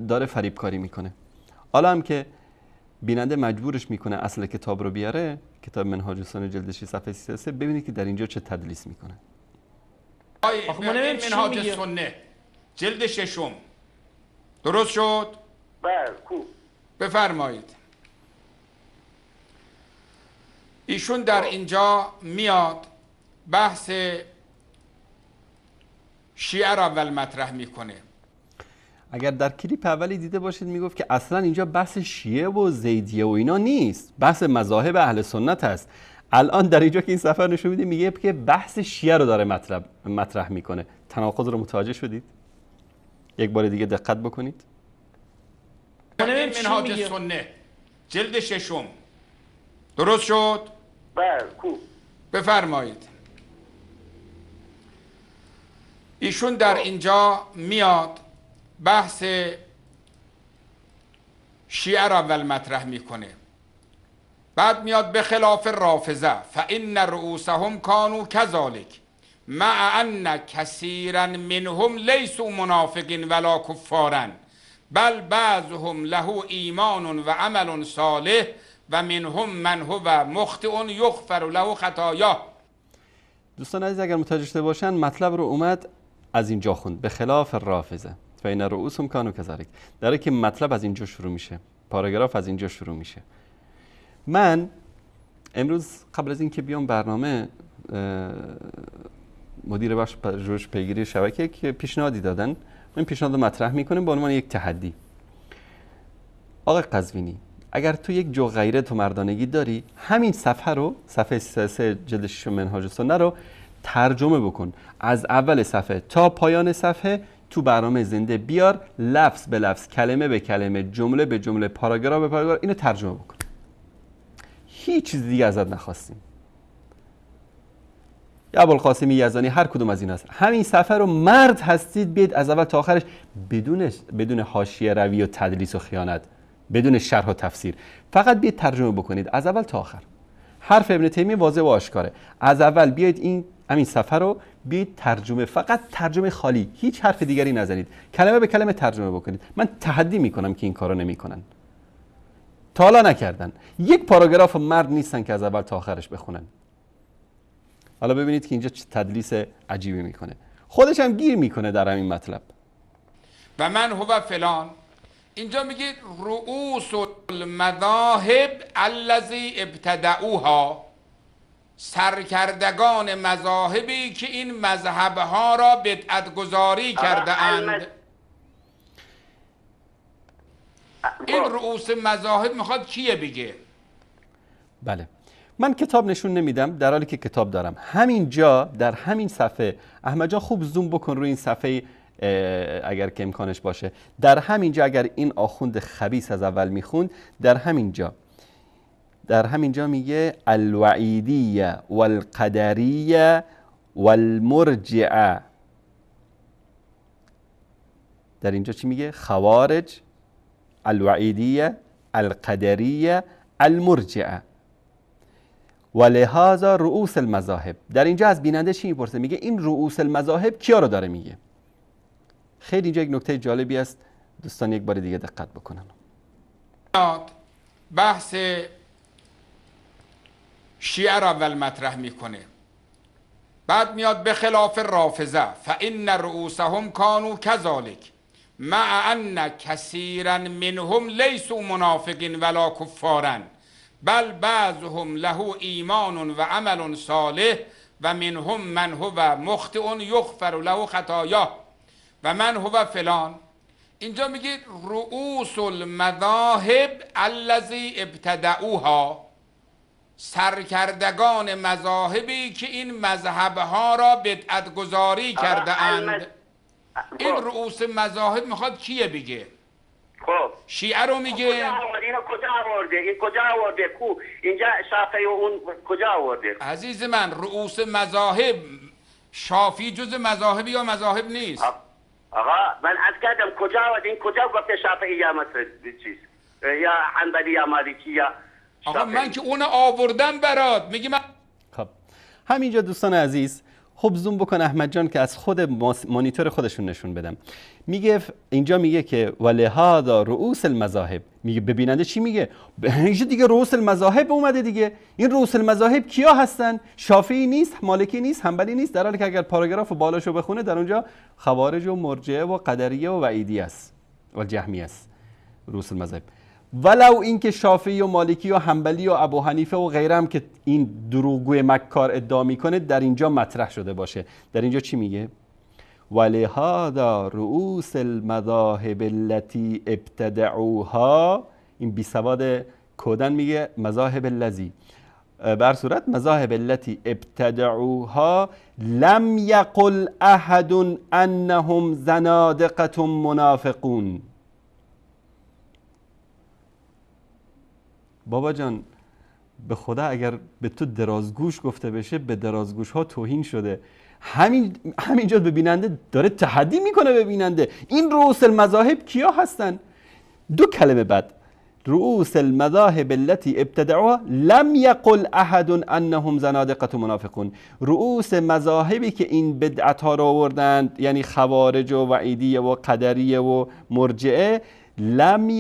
داره فریبکاری میکنه. حالا هم که بیننده مجبورش میکنه اصل کتاب رو بیاره، کتاب منهاج السنه جلد 6 صفحه 33، ببینید که در اینجا چه تدلیس میکنه. آخه ما نمیدونیم منهاج السنه جلد 6 درست شد؟ بله خوب. بفرمایید. ایشون در اینجا میاد بحث شیعه را اول مطرح میکنه. اگر در کلیپ اولی دیده باشید میگفت که اصلا اینجا بحث شیعه و زیدیه و اینا نیست، بحث مذاهب اهل سنت هست. الان در اینجا که این سفر نشون میده میگه که بحث شیعه رو داره مطرح میکنه. تناقض رو متوجه شدید؟ یک بار دیگه دقت بکنید. منهاج السنه جلد 6 درست شد؟ بله خوب. بفرمایید. ایشون در اینجا میاد بحث شیعه را اول مطرح میکنه، بعد میاد به خلاف رافضه فان رؤوسهم كانوا كذلك مع ان كثيرا منهم ليسوا منافقين ولا كفارا بل بعضهم له ایمان و عمل صالح و منهم من هو مخطئ یغفر له خطایا. دوستان عزیز اگر متوجه شده باشن مطلب رو اومد از اینجا خوند، به خلاف رافضه فإن رؤوسهم كانوا كذلك، داره که مطلب از اینجا شروع میشه، پاراگراف از اینجا شروع میشه. من امروز قبل از اینکه بیام برنامه مدیر بخش پژوهش پیگیری شبکه که پیشنهادی دادن، من پیشنهاد مطرح میکنیم به عنوان یک تحدی. آقای قزوینی اگر تو یک جو غیرت و مردانگی داری، همین صفحه رو، صفحه 33 جلد 6 منهاج السنه رو ترجمه بکن، از اول صفحه تا پایان صفحه تو برنامه زنده بیار، لفظ به لفظ، کلمه به کلمه، جمله به جمله، پاراگراف به پاراگراف اینو ترجمه بکن. هیچ چیز دیگه ازت نخواستیم. یا ابوالقاسمی یزدانی، هر کدوم از این هست، همین صفحه رو مرد هستید بیاید از اول تا آخرش بدون حاشیه روی و تدلیس و خیانت، بدون شرح و تفسیر، فقط بیاید ترجمه بکنید از اول تا آخر. حرف ابن تیمیه واضح و آشکاره. از اول بیاید همین صفحه رو بیاید ترجمه، فقط ترجمه خالی، هیچ حرف دیگری نزنید، کلمه به کلمه ترجمه بکنید. من تحدی میکنم که این کارو نمیکنن، تا حالا نکردن. یک پاراگراف مرد نیستن که از اول تا آخرش بخونن. حالا ببینید که اینجا چه تدلیس عجیبی میکنه، خودش هم گیر میکنه در همین مطلب. و من هو فلان، اینجا میگید رؤوس المذاهب الذی ابتدعوها، سرکردگان مذاهبی که این مذهبها را بدعت گذاری کرده اند. این رؤوس مذاهب میخواد کیه بگه؟ بله، من کتاب نشون نمیدم در حالی که کتاب دارم. همینجا در همین صفحه، احمد جان خوب زوم بکن روی این صفحه اگر که امکانش باشه. در همینجا اگر این آخوند خبیث از اول میخوند، در همینجا میگه الوعیدیه والقدریه والمرجعه. در اینجا چی میگه؟ خوارج، الوعیدیه، القدریه، المرجعه. ولهذا رؤوس المذاهب. در اینجا از بیننده چی میپرسه؟ میگه این رؤوس المذاهب کیا رو داره میگه؟ خیلی اینجا یک نکته جالبی است، دوستان یک بار دیگه دقت بکنن. بحث شیعه را اول مطرح میکنه، بعد میاد به خلاف رافضه، فان رؤوسهم کانوا كذلك مع ان كثيرا منهم ليسوا منافقین ولا کفارا بل بعضهم له ایمان و عمل صالح و منهم من هو مخطئ یغفر له خطایاه و من هو فلان. اینجا میگید رؤوس المذاهب الذی ابتدعوها، سرکردگان مذاهبی که این مذهبها را بدعت گذاری کرده اند. این رؤوس مذاهب میخواد کیه بگه؟ خب شیعه رو میگه؟ اینو کجا آورده؟ این کجا آورده؟ کو اینجا شافعی و اون کجا آورده؟ عزیز من، رؤوس مذاهب، شافعی جز مذاهب یا مذاهب نیست؟ آقا من از کردم کجا آورده؟ این کجا گفته شافعی یا مثلا چیز یا حنبلی یا مالکی یا آقا شافعی؟ من که اون آوردم برات میگی من. خب همینجا دوستان عزیز خب زوم بکن احمد جان که از خود مانیتور خودشون نشون بدم. میگه اینجا میگه که ولهذا رؤوس المذاهب، میگه ببیننده چی میگه؟ اینجا دیگه رؤوس المذاهب اومده دیگه. این رؤوس المذاهب کیا هستن؟ شافعی نیست، مالکی نیست، حنبلی نیست، در حالی که اگر پاراگراف بالاشو بخونه در اونجا خوارج و مرجعه و قدریه و وعیدی است و جهمی است رؤوس المذاهب. ولو اینکه شافعی و مالکی و حنبلی و ابو حنیفه و غیره هم که این دروغگوی مکار ادعا میکنه در اینجا مطرح شده باشه. در اینجا چی میگه؟ ولهذا رؤوس المذاهب التي ابتدعوها، این بی سواد کودن میگه مذاهب الذی، بر صورت مذاهب التي ابتدعوها لم یقل احد انهم زنادقة منافقون. بابا جان به خدا اگر به تو درازگوش گفته بشه به درازگوش ها توهین شده. همینجا به بیننده داره تحدی میکنه. به بیننده این رؤوس المذاهب کیا هستن؟ دو کلمه بعد رؤوس المذاهب التي ابتدعوها لم يقل احد انهم زنادقة منافقون. رؤوس مذاهبی که این بدعت ها رو آوردند، یعنی خوارج و وعیدیه و قدریه و مرجعه، لم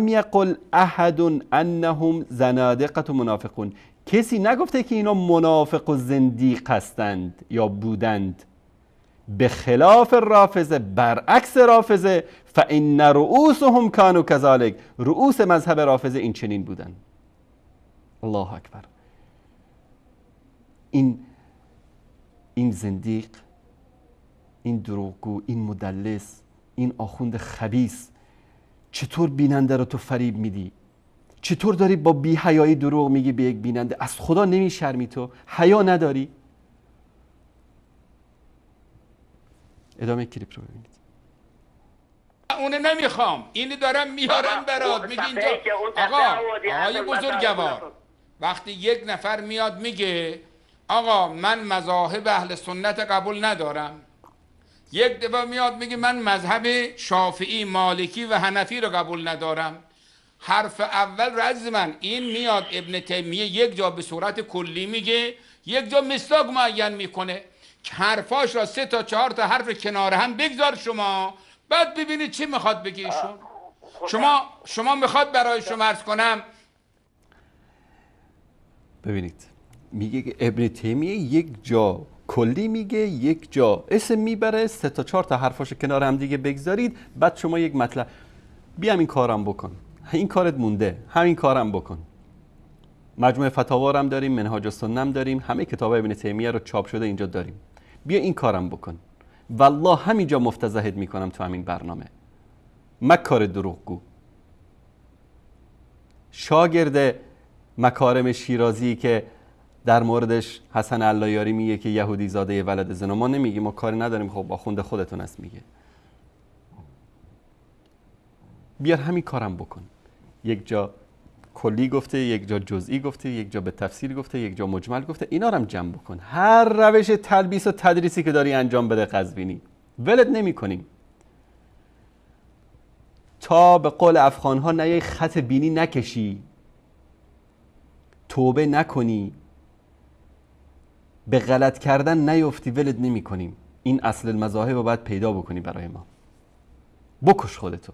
یقل احد انهم زنادقة منافقون. کسی نگفته که اینا منافق و زندیق هستند یا بودند. به خلاف رافضه، برعکس رافضه، فان رؤوسهم كانوا كذلك، رؤوس مذهب رافضه این چنین بودند. الله اکبر. این زندیق، این دروغگو، این مدلس، این آخوند خبیث چطور بیننده رو تو فریب میدی؟ چطور داری با بی حیایی دروغ میگی به یک بیننده؟ از خدا نمیشرمی؟ تو حیا نداری؟ ادامه کلیپ رو ببینید. اون نمیخوام، اینی دارم میارم برات. میگی اینجا آقای بزرگوار، وقتی یک نفر میاد میگه آقا من مذاهب اهل سنت قبول ندارم، یک دفعه میاد میگه من مذهب شافعی، مالکی و حنفی رو قبول ندارم، حرف اول رز من این میاد ابن تیمیه یک جا به صورت کلی میگه، یک جا مصداق معین میکنه، حرفاش را 3 تا 4 تا حرف کنار هم بگذار شما، بعد ببینید چی میخواد بگه ایشون. شما میخواد برای شما عرض کنم. ببینید میگه که ابن تیمیه یک جا کلی میگه، یک جا اسم میبره، 3 تا 4 تا حرفاشو کنار هم دیگه بگذارید، بعد شما یک مطلب بیام این کارم بکن، این کارت مونده، همین کارم بکن. مجموعه فتاوا هم داریم، منهاج السنه هم داریم، همه کتاب ابن تیمیه رو چاپ شده اینجا داریم. بیا این کارم بکن، والله همینجا مفتضحت میکنم تو همین برنامه. مکار دروغگو، شاگرد مکارم شیرازی که در موردش حسن اللهیاری میگه که یهودی زاده ولد زنا، ما نمیگیم، ما کاری نداریم، خب آخوند خودتون است میگه. بیار همین کارم بکن. یک جا کلی گفته، یک جا جزئی گفته، یک جا به تفصیل گفته، یک جا مجمل گفته، اینا رو هم جمع بکن. هر روش تلبیس و تدریسی که داری انجام بده قزوینی، ولت نمی کنیم تا به قول افغانها نه یک خط بینی نکشی، توبه نکنی، به غلط کردن نیفتی، ولت نمی کنیم. این اصل المذاهب رو باید پیدا بکنی برای ما. بکش خودتو،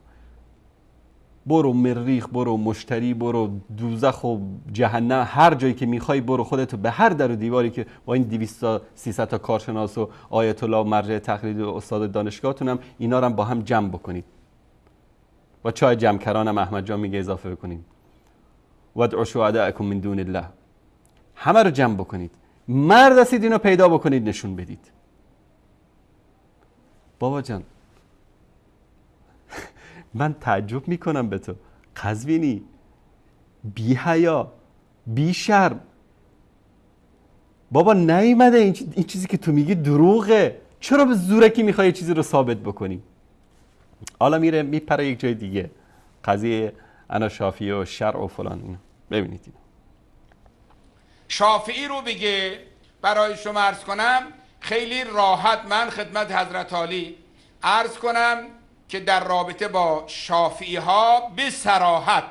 برو مریخ، برو مشتری، برو دوزخ و جهنم، هر جایی که میخوای برو، خودتو به هر در و دیواری که با این 200 تا 300 تا کارشناس و آیت الله و مرجع تقلید و استاد دانشگاهتونم اینا رو هم با هم جمع بکنید. و چای جمع‌کرانم احمد جان میگه اضافه بکنیم. وادعوا شهداءکم من دون الله. همه رو جمع بکنید. مرد هستید اینو پیدا بکنید، نشون بدید. بابا جان من تعجب میکنم به تو قزوینی، بی حیا، بی شرم. بابا نیومده این چیزی که تو میگی دروغه، چرا به زورکی میخوای یه چیزی رو ثابت بکنی؟ حالا میره میپره یک جای دیگه، قضیه انا شافعی و شرع و فلان. اینا ببینید اینا. شافعی رو بگه برای شما عرض کنم خیلی راحت. من خدمت حضرت عالی عرض کنم که در رابطه با شافعی ها به صراحت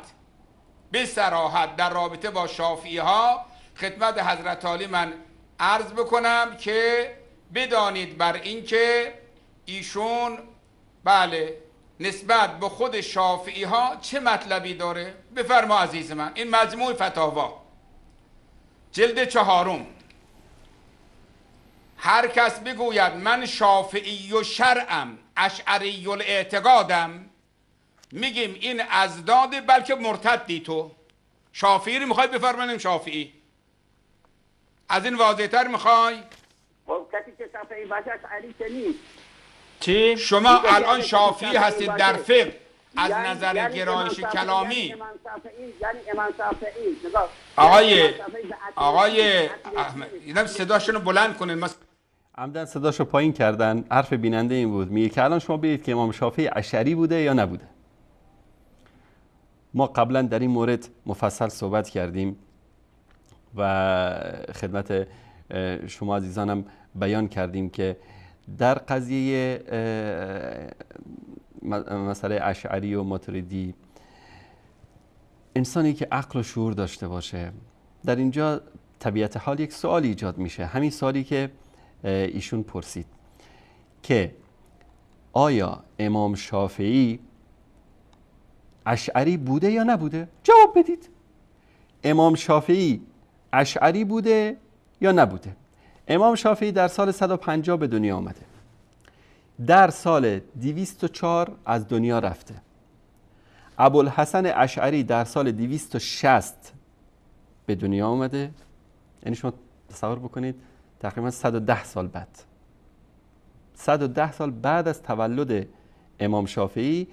در رابطه با شافعی ها خدمت حضرت عالی من عرض بکنم که بدانید بر این که ایشون بله نسبت به خود شافعی ها چه مطلبی داره. بفرما عزیز من، این مجموع فتاوا جلد 4، هر کس بگوید من شافعی و شرعم اشعری الاعتقادم، میگیم این ازداده، بلکه مرتدی. تو شافعی رو میخوای بفرمانیم شافعی، از این واضح‌تر میخوای؟ خب کسی که شافعی باشه اشعری که نیست. چی؟ شما الان شافعی هستید در فقه از نظر گرایش کلامی. یعنی امام شافعی آقای احمد اینم صداشونو بلند کنید. عمدن صداشو پایین کردن. حرف بیننده این بود، میگه که الان شما بگید که امام شافعی اشعری بوده یا نبوده. ما قبلا در این مورد مفصل صحبت کردیم و خدمت شما عزیزانم بیان کردیم که در قضیه مسئله اشعری و ماتریدی، انسانی که عقل و شعور داشته باشه، در اینجا طبیعت حال یک سوال ایجاد میشه، همین سوالی که ایشون پرسید که آیا امام شافعی اشعری بوده یا نبوده؟ جواب بدید. امام شافعی اشعری بوده یا نبوده؟ امام شافعی در سال 150 به دنیا آمده، در سال 204 از دنیا رفته. ابوالحسن اشعری در سال 260 به دنیا آمده. یعنی شما تصور بکنید تقریبا 110 سال بعد، 110 سال بعد از تولد امام شافعی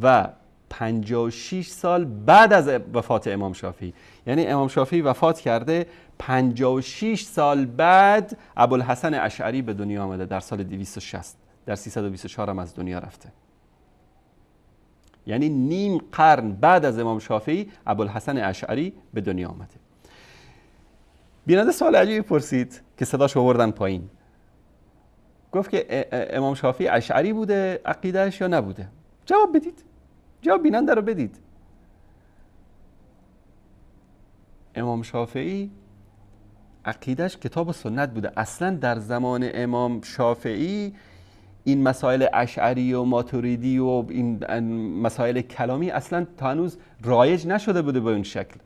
و 56 سال بعد از وفات امام شافعی. یعنی امام شافعی وفات کرده، 56 سال بعد ابوالحسن اشعری به دنیا آمده در سال 260. در 324 هم از دنیا رفته. یعنی نیم قرن بعد از امام شافعی ابوالحسن اشعری به دنیا آمده. بیننده سوال عجیبی پرسید که صداش آوردن پایین. گفت که امام شافعی اشعری بوده عقیدهش یا نبوده؟ جواب بدید، جواب بیننده رو بدید. امام شافعی عقیدهش کتاب و سنت بوده. اصلا در زمان امام شافعی این مسائل اشعری و ماتوریدی و این مسائل کلامی اصلا تا هنوز رایج نشده بوده به اون شکل.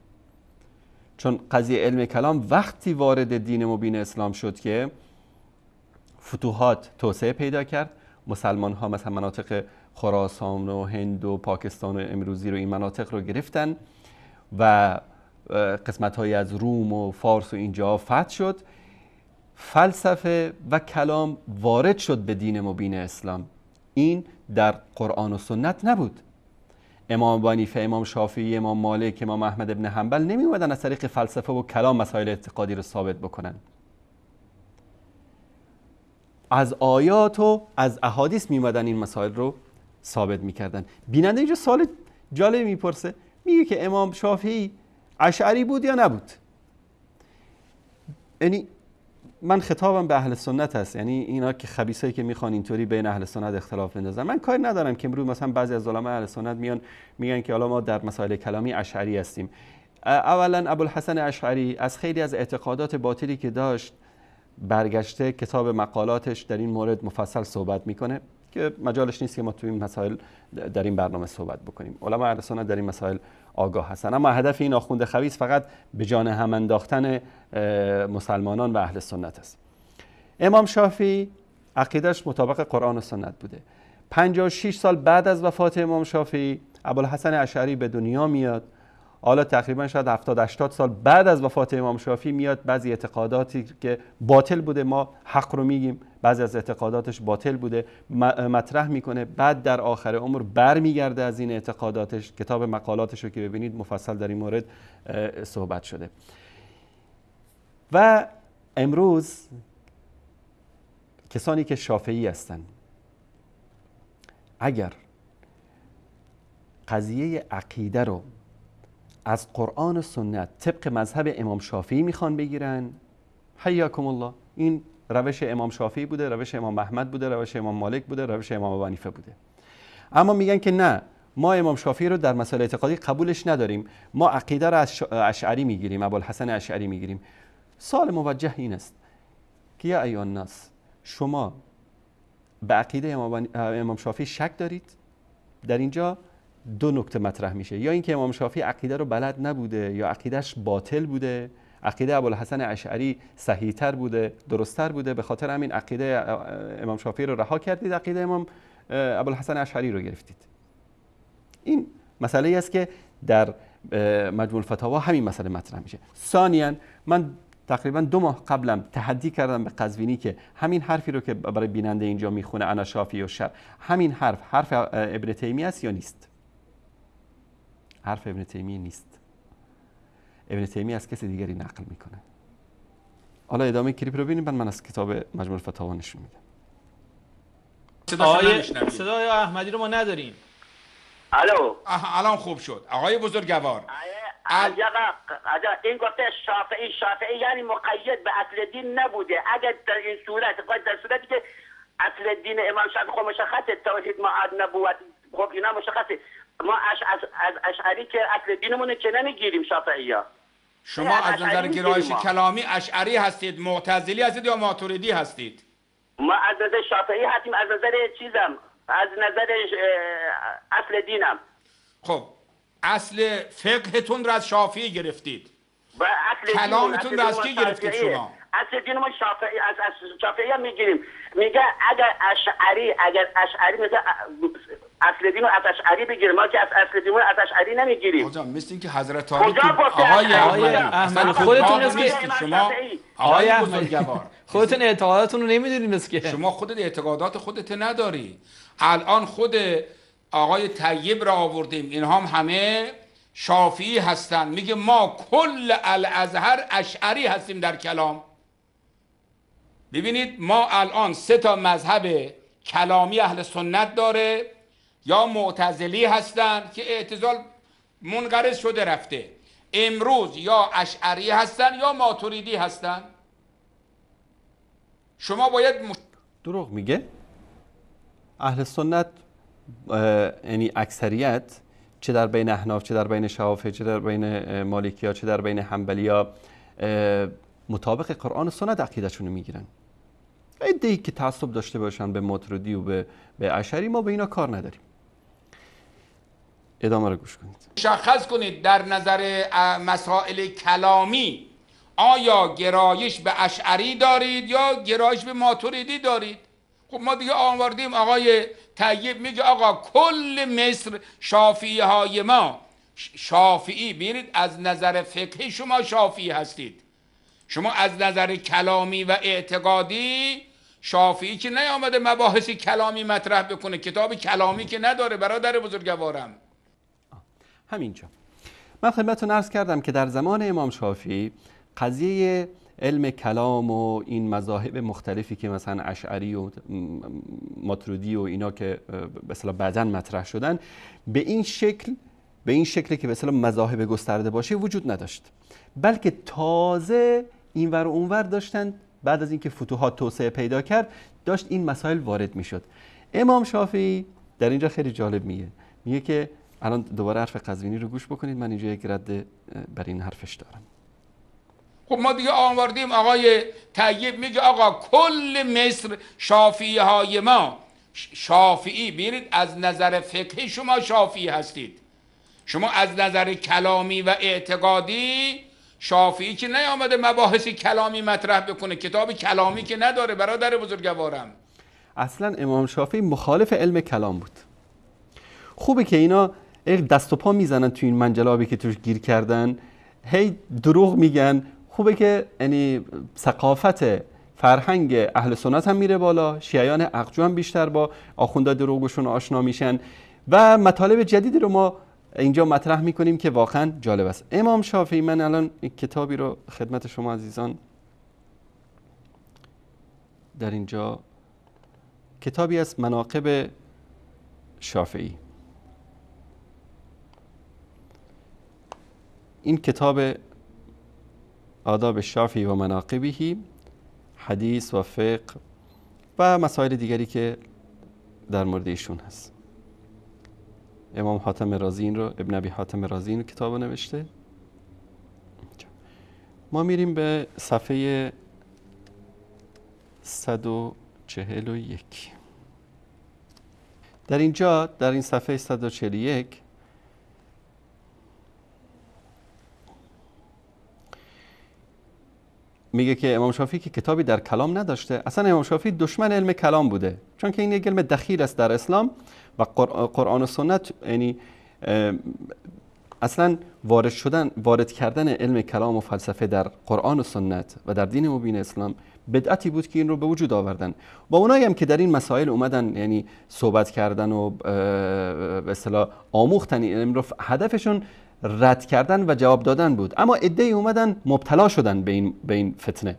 چون قضیه علم کلام وقتی وارد دین مبین اسلام شد که فتوحات توسعه پیدا کرد، مسلمان ها مثلا مناطق خراسان و هند و پاکستان و امروزی رو، این مناطق رو گرفتن و قسمت های از روم و فارس و اینجا فتح شد. فلسفه و کلام وارد شد به دین مبین اسلام. این در قرآن و سنت نبود. امام ابو حنیفه، امام شافعی، امام مالک، امام احمد ابن حنبل نمی اومدن از طریق فلسفه و کلام مسائل اعتقادی رو ثابت بکنن. از آیات و از احادیث می اومدن این مسائل رو ثابت میکردن. بیننده اینجا سوال جالب میپرسه، میگه که امام شافعی اشعری بود یا نبود؟ یعنی من خطابم به اهل سنت هست، یعنی اینا که خبیثایی که میخوان اینطوری بین اهل سنت اختلاف بندازن. من کاری ندارم که امروز مثلا بعضی از علما اهل سنت میان میگن که حالا ما در مسائل کلامی اشعری هستیم. اولا ابوالحسن اشعری از خیلی از اعتقادات باطلی که داشت برگشته، کتاب مقالاتش در این مورد مفصل صحبت میکنه که مجالش نیست که ما تو این مسائل در این برنامه صحبت بکنیم. علما اهل سنت در این مسائل آگاه هستن، اما هدف این آخوند خبیث فقط به جان هم انداختن مسلمانان و اهل سنت است. امام شافعی عقیدهش مطابق قرآن و سنت بوده. 56 سال بعد از وفات امام شافعی ابوالحسن اشعری به دنیا میاد. حالا تقریبا شاید 70-80 سال بعد از وفات امام شافعی میاد بعضی اعتقاداتی که باطل بوده، ما حق رو میگیم، بعضی از اعتقاداتش باطل بوده مطرح میکنه. بعد در آخر عمر برمیگرده از این اعتقاداتش. کتاب مقالاتش رو که ببینید مفصل در این مورد صحبت شده. و امروز کسانی که شافعی هستن اگر قضیه عقیده رو از قرآن و سنت طبق مذهب امام شافعی میخوان بگیرن، حیاکم الله، این روش امام شافعی بوده، روش امام احمد بوده، روش امام مالک بوده، روش امام ابو حنیفه بوده. اما میگن که نه، ما امام شافعی رو در مسائل اعتقادی قبولش نداریم، ما عقیده رو از اشعری میگیریم، ابوالحسن اشعری میگیریم. سوال موجه این است که یا ایها الناس، شما به عقیده امام شافعی شک دارید؟ در اینجا دو نکته مطرح میشه، یا اینکه امام شافعی عقیده رو بلد نبوده یا عقیدهش باطل بوده، عقیده ابوالحسن اشعری صحیح‌تر بوده، درست‌تر بوده، به خاطر همین عقیده امام شافعی رو رها کردید، عقیده امام ابوالحسن اشعری رو گرفتید. این مسئله است که در مجموع الفتاوا همین مسئله مطرح میشه. ثانیاً من تقریبا 2 ماه قبلم تحدی کردم به قزوینی که همین حرفی رو که برای بیننده اینجا میخونه انا شافعی و شر، همین حرف ابن تیمیه است یا نیست؟ حرف ابن تیمیه نیست. ابن تیمیه از کسی دیگری نقل میکنه. حالا ادامه کلیپ رو ببینیم، بعد من از کتاب مجموع الفتاوا نشون میدم. صدای احمدی رو ما نداریم. الو، الان خوب شد. آقای بزرگوار، این گفته شافعی یعنی مقید به اصل دین نبوده. اگر در این صورت، در صورتی که اصل دین امام شافعی خب مشخصه، توحید، معاد، نبوت، خب اینا مشخصه. ما از اشعری که اصل دینمون که نمیگیریم شافعی‌ها. شما از نظر گرایش کلامی اشعری هستید، معتزلی هستید یا ماتوریدی هستید؟ ما از نظر شافعی هستیم، از نظر چیزم، از نظر اصل دینم. خب اصل فقهتون رو از شافعی گرفتید، کلامتون رو از کی گرفتید شما؟ اصل دین ما شافعی، از شافعی هم میگیریم. میگه اگر اشعری مثل اصل دین رو از اشعری بگیریم، ما که از اصل دین رو از اشعری نمیگیریم. آقا مثل این که حضرت علی آقای احمد خودتون نیستید شما، آقای بزرگوار خودتون اعتقاداتون رو نمیدونید، مثل که شما خودت اعتقادات خودت نداری. الان خود آقای طیب را آوردیم، اینها همه شافعی هستن، میگه ما کل الازهر اشعری هستیم در کلام. ببینید ما الان 3 مذهب کلامی اهل سنت داره، یا معتزلی هستن که اعتزال منقرض شده رفته، امروز یا اشعری هستن یا ماتوریدی هستن. شما باید دروغ میگه. اهل سنت یعنی اکثریت، چه در بین احناف، چه در بین شوافع، چه در بین مالکی‌ها، چه در بین حنبلی‌ها، مطابق قرآن و سنت عقیده‌شون رو میگیرن. ایده‌ای که تعصب داشته باشن به ماتریدی و به اشعری، ما به اینا کار نداریم. ادامه رو گوش کنید. مشخص کنید در نظر مسائل کلامی آیا گرایش به اشعری دارید یا گرایش به ماتریدی دارید. خب ما دیگه آوردیم آقای طیب میگه آقا کل مصر شافعی های ما شافعی، بیرید از نظر فقهی شما شافعی هستید، شما از نظر کلامی و اعتقادی شافعی که نیامده مباحث کلامی مطرح بکنه، کتاب کلامی که نداره برادر بزرگوارم. همینجا من خدمتتون عرض کردم که در زمان امام شافعی قضیه علم کلام و این مذاهب مختلفی که مثلا اشعری و ماتریدی و اینا که به اصطلاح بعداً مطرح شدن، به این شکلی که به اصطلاح مذاهب گسترده باشه وجود نداشت، بلکه تازه اینور و اونور داشتن. بعد از اینکه فتوحات توسعه پیدا کرد داشت این مسائل وارد میشد. امام شافعی در اینجا خیلی جالب میگه که الان دوباره حرف قزوینی رو گوش بکنید، من اینجا یک رد بر این حرفش دارم. خب ما دیگه آوردیم آقای طیب میگه آقا کل مصر شافعی های ما شافعی، بیرید از نظر فقهی شما شافعی هستید، شما از نظر کلامی و اعتقادی شافعی که نیامده مباحث کلامی مطرح بکنه، کتاب کلامی که نداره برادر بزرگوارم. اصلا امام شافعی مخالف علم کلام بود. خوبه که اینا دست و پا میزنن تو این منجلابی که توش گیر کردن، هی دروغ میگن. خوبه که یعنی ثقافت فرهنگ اهل سنت هم میره بالا، شیعیان اقجو هم بیشتر با آخوندا دروغشون آشنا میشن و مطالب جدیدی رو ما اینجا مطرح میکنیم که واقعا جالب است. امام شافعی، من الان یک کتابی رو خدمت شما عزیزان در اینجا، کتابی از مناقب شافعی. این کتاب آداب شافعی و مناقبه، حدیث و فقه و مسائل دیگری که در مورد ایشون هست. امام حاتم رازی این رو، ابن ابی حاتم رازی این کتاب رو نوشته. ما میریم به صفحه 141. در اینجا در این صفحه 141 میگه که امام شافعی که کتابی در کلام نداشته. اصلا امام شافعی دشمن علم کلام بوده، چون که این یک علم دخیل است در اسلام و قرآن و سنت، یعنی اصلا وارد کردن علم کلام و فلسفه در قرآن و سنت و در دین مبین اسلام بدعتی بود که این رو به وجود آوردن. با اونایی هم که در این مسائل اومدن یعنی صحبت کردن و به اصطلاح آموختن این علم رو، هدفشون رد کردن و جواب دادن بود، اما عده‌ای اومدن مبتلا شدن به این فتنه.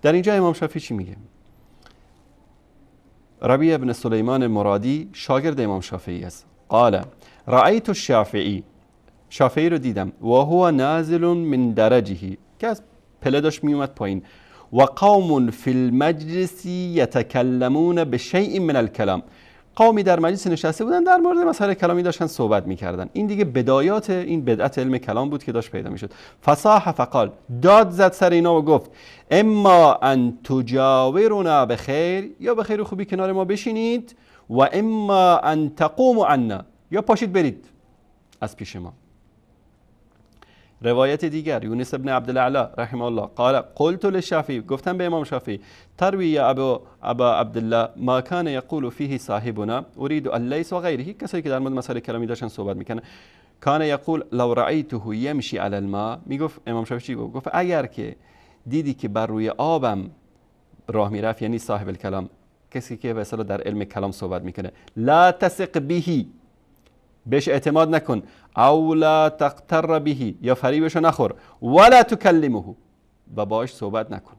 در اینجا امام شافعی چی میگه؟ ربیع ابن سلیمان مرادی شاگرد امام شافعی است. قال رأیت الشافعی، شافعی رو دیدم، و هو نازل من درجه، که از پله داشت میومد پایین، و قوم فی المجلس یتکلمون بشیء من الکلام، قومی در مجلس نشسته بودن در مورد مسائل کلامی داشتن صحبت میکردن. این دیگه بدایات این بدعت علم کلام بود که داشت پیدا میشد. فصاح فقال، داد زد سر اینا و گفت اما ان تجاورنا بخیر، یا به خیر و خوبی کنار ما بشینید، و اما ان تقوموا عنا، یا پاشید برید از پیش ما. روایت دیگر، یونس ابن عبدالاعلی رحمه الله قال قلت للشافعی، گفتم به امام شافعی، تروی یا ابا عبدالله ما کان یقول فیه صاحبنا اريد اللیث و غیره، کسایی که در مورد مسائل کلامی داشتن صحبت میکنن، کان یقول لو رأیته یمشی علی الماء، میگفت امام شافعی چی گفت؟ اگر که دیدی که بر روی آبم راه میرفت، یعنی صاحب الکلام، کسی که به اصطلاح در علم کلام صحبت میکنه، لا تثق به، بهش اعتماد نکن، او لا تغتر به، یا فریبشو نخور، ولا تکلمه، و باش صحبت نکن.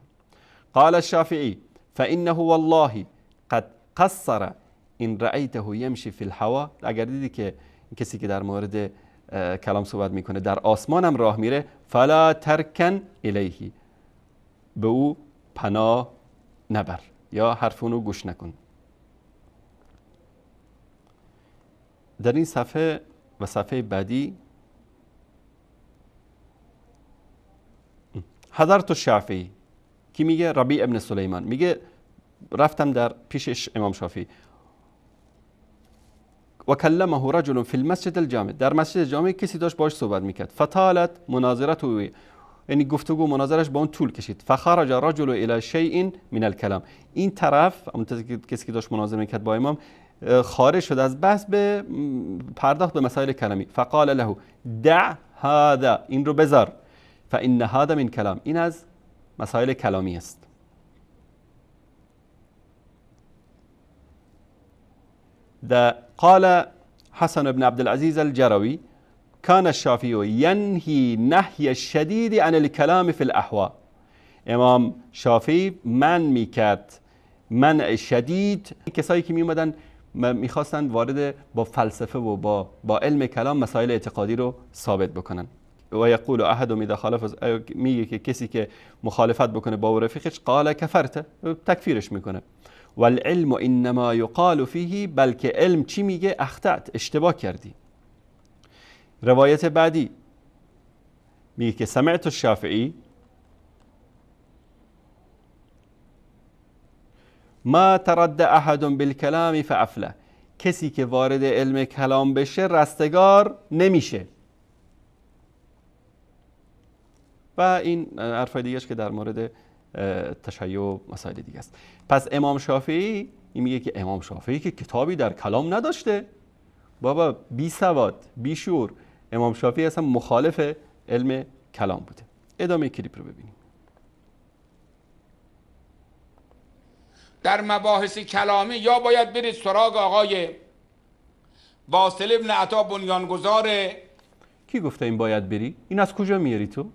قال الشافعی فانه والله قد قصر ان رأیته یمشی فی الهوا، اگر دیدی که کسی که در مورد کلام صحبت میکنه، در آسمان هم راه میره، فلا ترکن الیه، به او پناه نبر یا حرف اونو گوش نکن. در این صفحه و صفحه بعدی حضرت الشافعی کی میگه؟ ربیع ابن سلیمان میگه رفتم در پیش امام شافعی و کلمه رجل فی المسجد الجامع، در مسجد جامع کسی داشت باش صحبت میکرد، فطالت مناظرته، یعنی گفتگو مناظرش با اون طول کشید، فخرج رجل الی شیء من الکلام، این طرف کسی که داشت مناظره میکرد با امام خارج شد از بحث به پرداخت به مسائل کلامی، فقال له دع هذا، این رو بذار، فان هذا من کلام، این از مسائل کلامی است. قال حسن بن عبد العزيز الجروي كان الشافعي ينهي نهي شديد عن الكلام في الاحوال، امام شافعی من میکرد منع شدید کسایی که میومدن میخواستن وارد با فلسفه و با علم کلام مسائل اعتقادی رو ثابت بکنن. و یقول احدهم اذا خالف، میگه که کسی که مخالفت بکنه با رفیقش قال کفرت، تکفیرش میکنه. والعلم انما یقال فیه، بلکه علم چی میگه؟ اخطأت، اشتباه کردی. روایت بعدی میگه که سمعت الشافعی ما ترد احد بالکلام فافله، کسی که وارد علم کلام بشه رستگار نمیشه. و این حرفای دیگه است که در مورد تشیع و مسائل دیگه است. پس امام شافعی این میگه که امام شافعی که کتابی در کلام نداشته، بابا بی سواد بی شعور، امام شافعی اصلا مخالف علم کلام بوده. ادامه کلیپ رو ببینیم. در مباحث کلامی یا باید برید سراغ آقای واصل ابن عطا بنیانگذار. کی گفته این باید بری؟ این از کجا میاری تو؟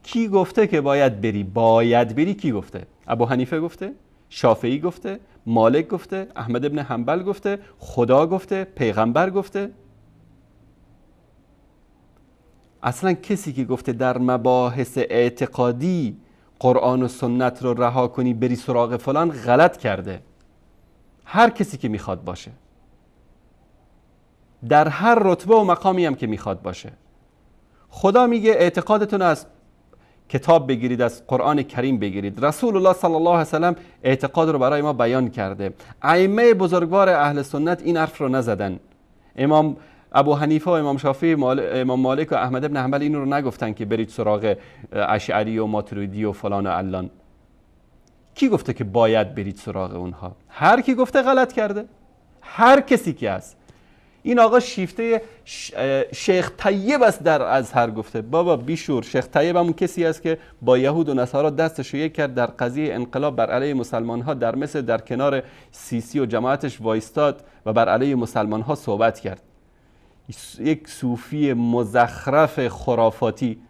کی گفته که باید بری؟ باید بری کی گفته؟ ابو حنیفه گفته؟ شافعی گفته؟ مالک گفته؟ احمد ابن حنبل گفته؟ خدا گفته؟ پیغمبر گفته؟ اصلا کسی که گفته در مباحث اعتقادی قرآن و سنت رو رها کنی بری سراغ فلان غلط کرده. هر کسی که میخواد باشه، در هر رتبه و مقامی هم که میخواد باشه. خدا میگه اعتقادتون از کتاب بگیرید، از قرآن کریم بگیرید. رسول الله صلی الله علیه و سلم اعتقاد رو برای ما بیان کرده. ائمه بزرگوار اهل سنت این حرف رو نزدن. امام ابو حنیفه و امام شافعی، امام مالک و احمد ابن حنبل این رو نگفتن که برید سراغ اشعری و ماتریدی و فلان و علان. کی گفته که باید برید سراغ اونها؟ هر کی گفته غلط کرده. هر کسی که هست. این آقا شیفته شیخ طیب است در ازهر گفته. بابا بیشور، شیخ طیب همون کسی است که با یهود و نصارا دستش رو یک کرد در قضیه انقلاب بر علیه مسلمان ها در مصر، در کنار سیسی و جماعتش وایستاد و بر علیه مسلمان ها صحبت کرد. یک صوفی مزخرف خرافاتی.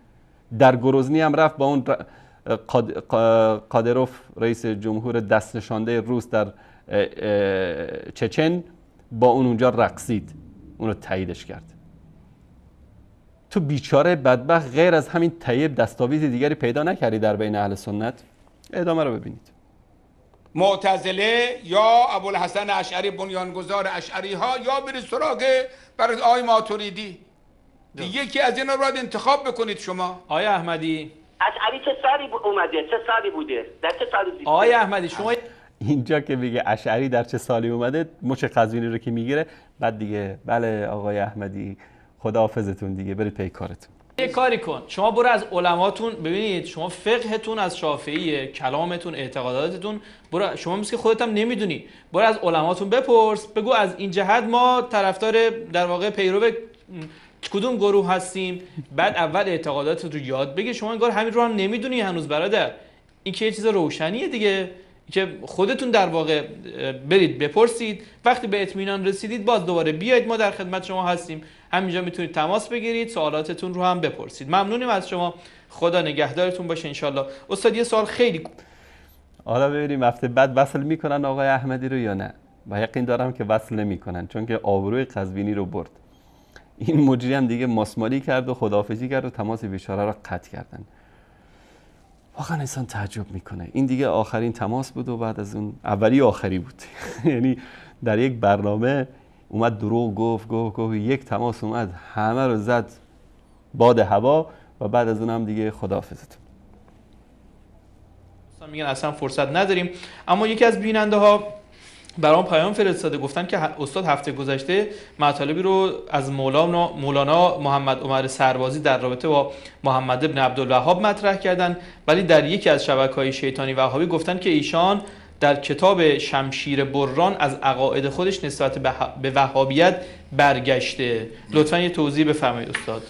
در گروزنی هم رفت با اون قادروف رئیس جمهور دست نشانده روس در چچن، با اون اونجا رقصید، اونو تاییدش کرد. تو بیچاره بدبخت غیر از همین طیب دستاویز دیگری پیدا نکردی در بین اهل سنت؟ ادامه رو ببینید. معتزله یا ابوالحسن اشعری بنیانگذار اشعری ها، یا برید سراغ برای آقای ماتریدی. یکی از اینا رو باید انتخاب بکنید شما. آقای احمدی، اشعری چه سالی اومده؟ چه سالی بوده؟ در چه سالی زیسته؟ آقای احمدی شما اینجا که میگه اشعری در چه سالی اومده، مچ قزوینی رو که میگیره، بعد دیگه بله آقای احمدی خداحافظتون دیگه، برید پی کارتون. یه کاری کن، شما برو از علماتون، ببینید شما فقهتون از شافعیه، کلامتون، اعتقاداتتون، برو شما مثل که خودت هم نمیدونی، برو از علماتون بپرس، بگو از این جهت ما طرفدار در واقع پیرو کدوم گروه هستیم، بعد اول اعتقاداتت رو یاد بگیر. شما انگار همین رو هم نمیدونی هنوز برادر. این که یه چیز روشنیه دیگه، که خودتون در واقع برید بپرسید، وقتی به اطمینان رسیدید باز دوباره بیاید، ما در خدمت شما هستیم. همینجا میتونید تماس بگیرید، سوالاتتون رو هم بپرسید. ممنونیم از شما، خدا نگهدارتون باشه انشالله. استاد یه سوال خیلی، حالا ببینیم هفته بعد وصل میکنن آقای احمدی رو یا نه. و یقین دارم که وصل نمیکنن، چون که آبروی قزوینی رو برد. این مجری هم دیگه ماسمالی کرد و خداحافظی کرد و تماس بیچاره را قطع کردن. واقعا انسان تعجب میکنه. این دیگه آخرین تماس بود و بعد از اون اولی آخری بود. یعنی در یک برنامه اومد دروغ گفت یک تماس اومد همه رو زد باد هوا و بعد از اون هم دیگه خداحافظتون. میگن اصلا فرصت نداریم. اما یکی از بیننده ها برام پیام فرستاده، گفتن که استاد هفته گذشته مطالبی رو از مولانا محمد عمر سربازی در رابطه با محمد ابن عبدالوهاب مطرح کردن، ولی در یکی از شبکه‌های شیطانی وهابی گفتن که ایشان در کتاب شمشیر بران از عقاید خودش نسبت به وهابیت برگشته. لطفاً یه توضیح بفرمایید استاد.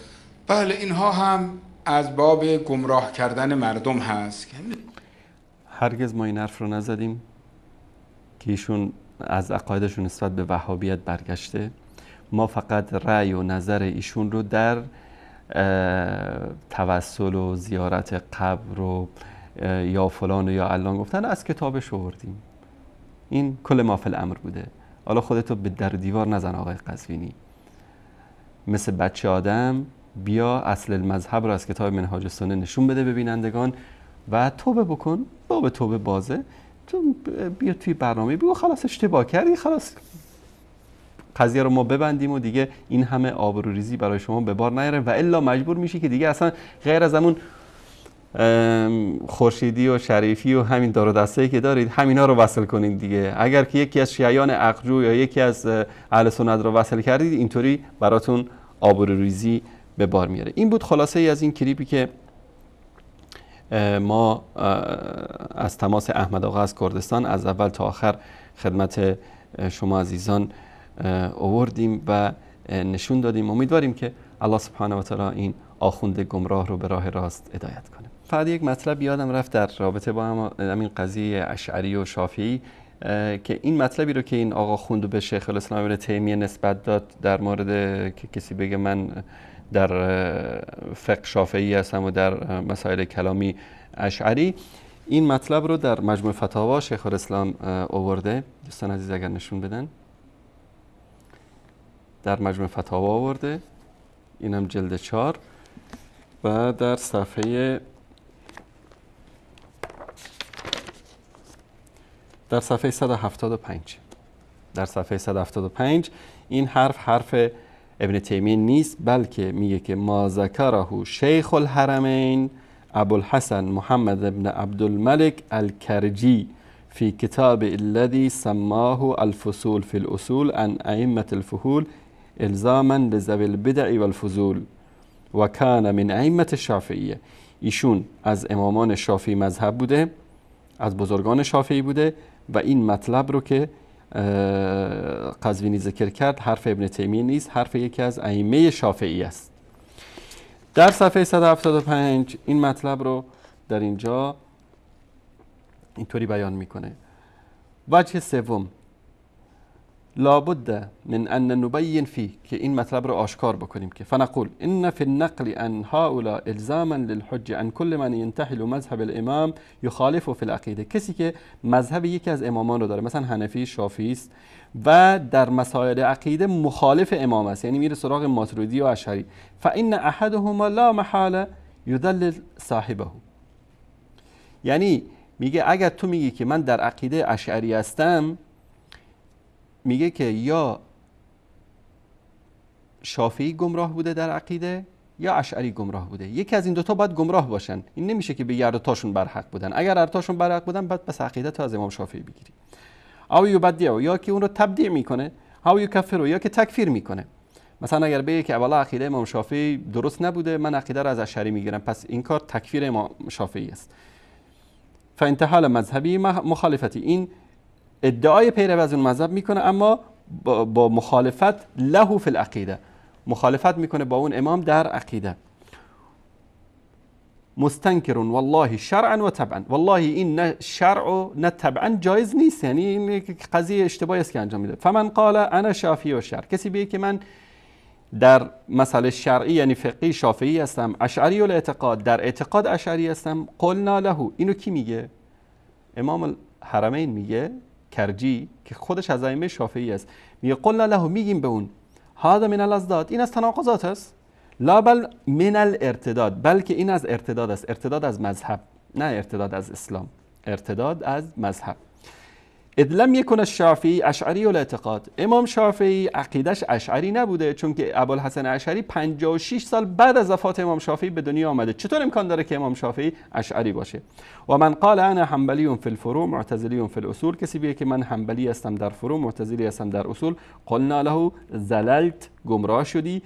بله، اینها هم از باب گمراه کردن مردم هست. هرگز ما این حرف رو نزدیم که ایشون از عقایدشون نسبت به وهابیت برگشته. ما فقط رأی و نظر ایشون رو در توسل و زیارت قبر و یا فلان و یا علان گفتن از کتابش آوردیم. این کل ما فی الامر بوده. حالا خودتو به در دیوار نزن آقای قزوینی، مثل بچه آدم بیا اصل المذهب رو از کتاب منهاج السنه نشون بده به بینندگان و توبه بکن. باب توبه بازه، تو بیا توی برنامه بگو خلاص اشتباه کردی، خلاص قضیه رو ما ببندیم و دیگه این همه آبروریزی برای شما به بار نیاره و الا مجبور میشی که دیگه اصلا غیر از همون خورشیدی و شریفی و همین دار و دسته‌ای که دارید همینا رو وصل کنید دیگه. اگر که یکی از شیعیان عقجو یا یکی از اهل سنت رو وصل کردید اینطوری براتون آبروریزی به بار میاره. این بود خلاصه ای از این کلیپی که ما از تماس احمد آقا از کردستان از اول تا آخر خدمت شما عزیزان آوردیم و نشون دادیم. امیدواریم که الله سبحانه و تعالی این آخوند گمراه رو به راه راست هدایت کنه. فقط یک مطلب یادم رفت در رابطه با همین قضیه اشعری و شافعی که این مطلبی رو که این آقا خوند به شیخ الاسلام ابن تیمیه نسبت داد در مورد که کسی بگه من در فقه شافعی هستم و در مسائل کلامی اشعری، این مطلب رو در مجموع فتاوا شیخ الاسلام آورده. دوستان عزیز اگر نشون بدن، در مجموع فتاوا آورده، اینم جلد 4 و در صفحه 175 در صفحه 175 این حرف ابن تیمیه نیست، بلکه میگه که ما ذکره شیخ الحرمین ابوالحسن محمد ابن عبدالملک الکرجی فی کتاب الذی سماه الفصول فی الاصول عن ائمة الفحول الزاما لذوی البدع والفضول و کان من ائمة الشافعیه. ایشون از امامان شافعی مذهب بوده، از بزرگان شافعی بوده و این مطلب رو که قزوینی ذکر کرد حرف ابن تیمیه نیست، حرف یکی از ائمه شافعی است. در صفحه 175 این مطلب رو در اینجا اینطوری بیان میکنه: وجه سوم لابد من ان نبین فيه، که این مطلب رو آشکار بکنیم که فنقول ان فی النقل عن هؤلاء الزاما للحج عن كل من ينتحل مذهب الامام يخالف فی العقیده. کسی که مذهب یکی از امامان رو داره، مثلا حنفی، شافعی است و در مسائل عقیده مخالف امام است، یعنی میره سراغ ماتریدی و اشعری، فان احدهما لا محاله یدلل صاحبه. یعنی میگه اگر تو میگی که من در عقیده اشعری هستم، میگه که یا شافعی گمراه بوده در عقیده یا اشعری گمراه بوده، یکی از این دوتا باید گمراه باشن. این نمیشه که به هر دوتاشون برحق بودن. اگر هر دوتاشون برحق بودن بعد بس عقیده تو از امام شافعی بگیری. او یبدعو، یا که اون رو تبدیع میکنه، او یکفرو، یا که تکفیر میکنه. مثلا اگر بگه که اولا عقیده امام شافعی درست نبوده، من عقیده رو از اشعری میگیرم، پس این کار تکفیر امام شافعی است. فانتحال مذهبی مخالفتی، این ادعای پیرو از اون مذهب میکنه اما با مخالفت له فی العقیده، مخالفت میکنه با اون امام در عقیده. مستنکر والله شرعا و طبعا، والله این نه شرع و نه طبعا جایز نیست، یعنی این قضیه اشتباهی است که انجام میده. فمن قال انا شافعی و شرع، کسی بگه که من در مسئله شرعی یعنی فقهی شافعی هستم، اشعری الاعتقاد در اعتقاد اشعری هستم، قلنا له، اینو کی میگه؟ امام الحرمین میگه، کرجی که خودش از ائمه شافعی است، میگه قلنا له، میگیم به اون هذا من الازداد، این از تناقضات است. لا بل من الارتداد، بلکه این از ارتداد است. ارتداد از مذهب، نه ارتداد از اسلام، ارتداد از مذهب. اذ لم یکن الشافعی اشعری الاعتقاد، امام شافعی عقیدش اشعری نبوده، چون که ابوالحسن اشعری 56 سال بعد از وفات امام شافعی به دنیا آمده. چطور امکان داره که امام شافعی اشعری باشه؟ و من قال انا حنبلی فی الفروع معتزلی فی الاصول، کسی بگه که من حنبلی هستم در فروع، معتزلی هستم در اصول، قلنا له زللت، گمراه شدی.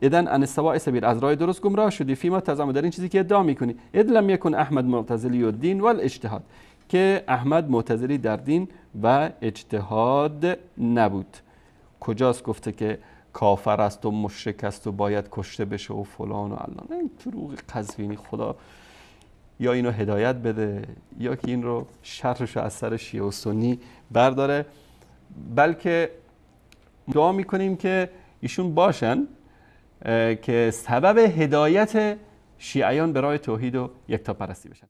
اذن ان السواء سبیل، از راه درست گمراه شدی. فیما تزعم، در این چیزی که ادعا میکنی. اذ لم یکن احمد معتزلی الدین والاجتهاد، که احمد معتزلی در دین و اجتهاد نبود. کجاست گفته که کافر است و مشرک است و باید کشته بشه و فلان و علان؟ این دروغ قزوینی. خدا یا اینو هدایت بده یا که این رو شرش از سر شیعه و سنی برداره. بلکه دعا میکنیم که ایشون باشن که سبب هدایت شیعیان به راه توحید و یکتاپرستی بشن.